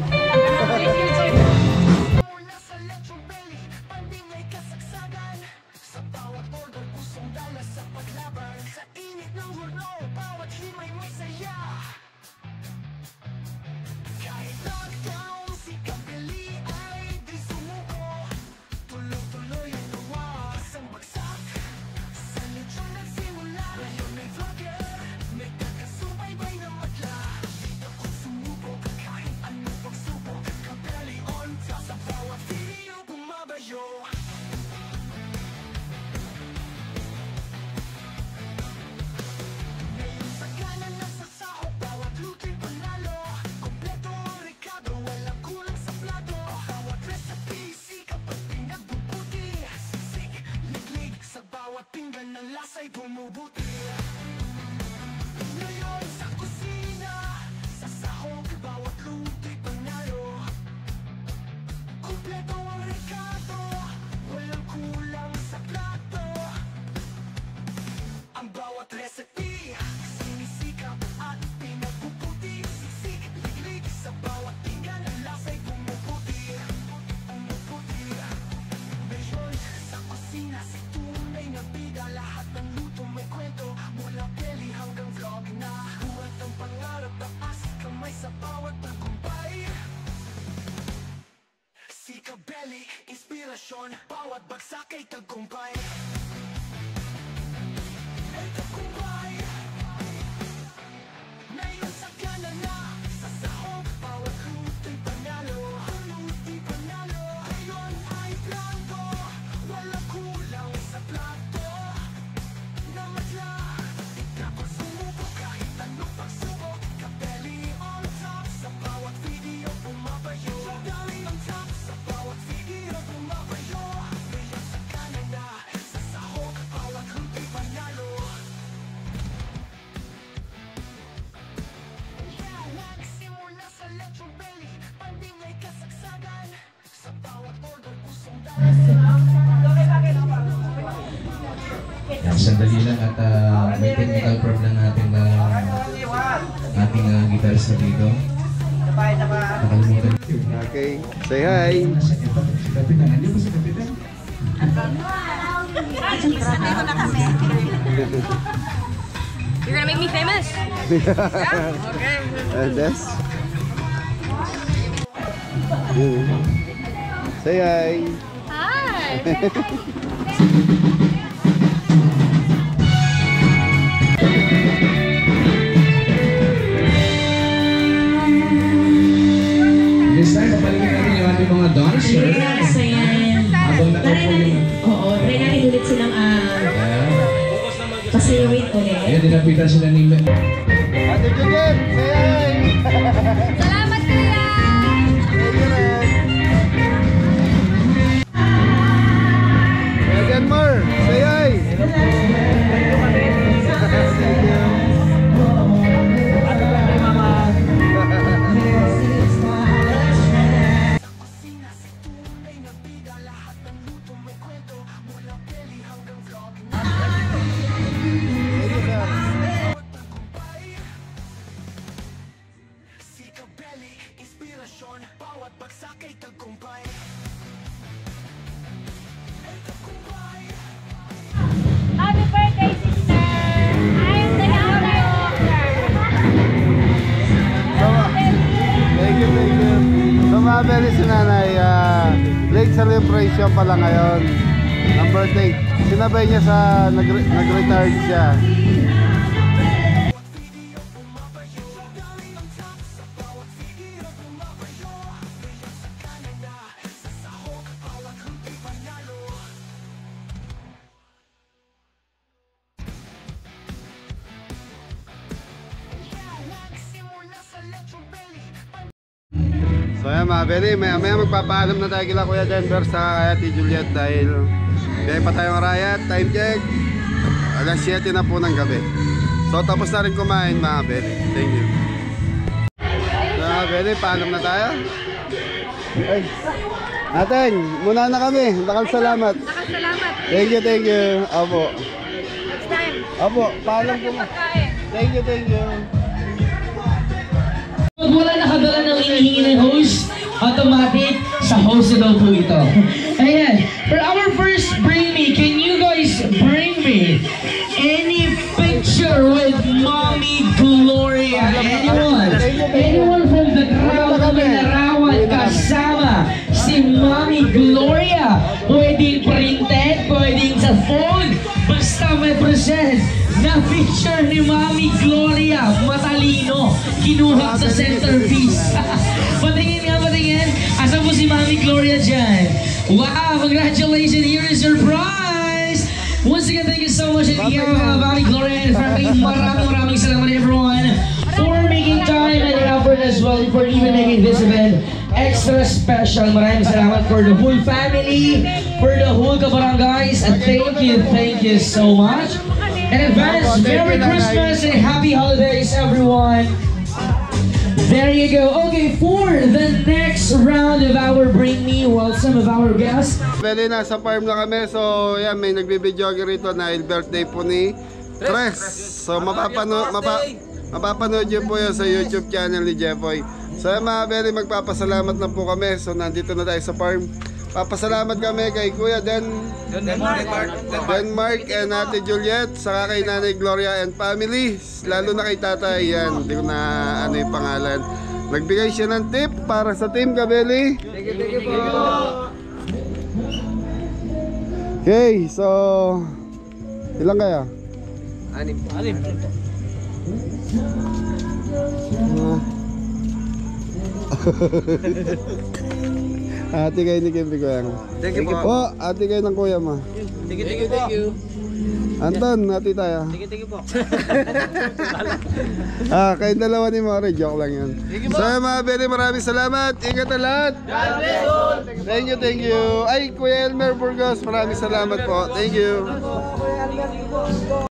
Inspirasyon, bawat bagsak ay tagumpay. Ngayon sa kanan na, sa sahog, bawat luto'y panalo. Luto'y panalo, ngayon ay blanco, walang kulang sa plato. Namadla, di dapat sumuko kahit anong pagsubok. Kapeli on top, sa bawat video bumabayo. Kapeli on top, sa bawat video bumabayo. Ngayon sa kanan na, sa sahog, bawat luto'y panalo. Nagsimula sa lechong belly, panding may kasagsagan. Sa bawat order, pusong dahil Yan, sandali lang at may technical problem natin na ating gitarista dito. Nakalimutan. Okay, say hi! Si Kapitan, hindi ba si Kapitan? You're gonna make me famous? Yeah? Okay. And this? Say hi! Hi! malapitan sila ni Ate Juliet, sayay! Salamat, kuya! Thank you rin. Kuya Denmar, sayay! Thank you. Happy birthday, sister! I'm the Thank you, thank you. So mga Beli, si nanay, late celebration pala ngayon ng birthday. Sinabay niya sa nag-retired siya. So yan mga Beli, maya magpapaalam na tayo kila Kuya Denver sa Ate Juliet dahil kaya pa tayong riot. Time check, alas 7 na po ng gabi. So tapos na rin kumain mga Beli. Thank you. So mga Beli, paalam na tayo. Ay, natin, muna na kami. Nakal salamat. Nakasalamat. Thank you, thank you. Apo. Next time. Apo, paalam po. Thank you, thank you. Pag wala nakadala ng hinihingi ng host, automatic sa host na daw po ito. Ayan. For our first Bring Me, can you guys bring me any picture with Mommy Gloria? Anyone? Anyone from the crowd na Manarawan kasama si Mommy Gloria? Pwedeng printed, pwedeng sa phone, basta may present na picture ni Mommy Gloria. Matalino, kinuha sa centerpiece. Patingin nga, patingin. Asan po si Mommy Gloria dyan? Wow, congratulations. Here is your prize. Once again, thank you so much. And here, Mommy Gloria and family, maraming salamat everyone for making time and effort as well for even making this event extra special. Maraming salamat for the whole family, for the whole kabarangays. And thank you so much. In advance, Merry Christmas and Happy Holidays, everyone. There you go. Okay, for the next round of our Bring Me, well, some of our guests. Beli, nasa farm na kami. So, yan, may nagbibidyoke rito dahil birthday po ni Tres. So, mapapanood yun po yun sa YouTube channel ni Jeffoy. So, yan mga Beli, magpapasalamat na po kami. So, nandito na tayo sa farm. Papasalamat kami kay Kuya Denmark and Ate Juliet, saka kay Nanay Gloria and family, lalo na kay Tatay, yan, hindi ko na ano yung pangalan. Nagbigay siya ng tip para sa team Kabeli. Thank you po. Okay, so ilang kaya? 6. Ate kayo ni Kimby Kuya. Thank you po. Po, ate kayo ng kuya mo. Thank you. Anton, ate tayo. Thank you po. Kayong dalawa ni Mori, joke lang yun. So mga Beli, maraming salamat. Ingat na lahat. Thank you. Ay, Kuya Elmer Burgos, maraming salamat po. Thank you.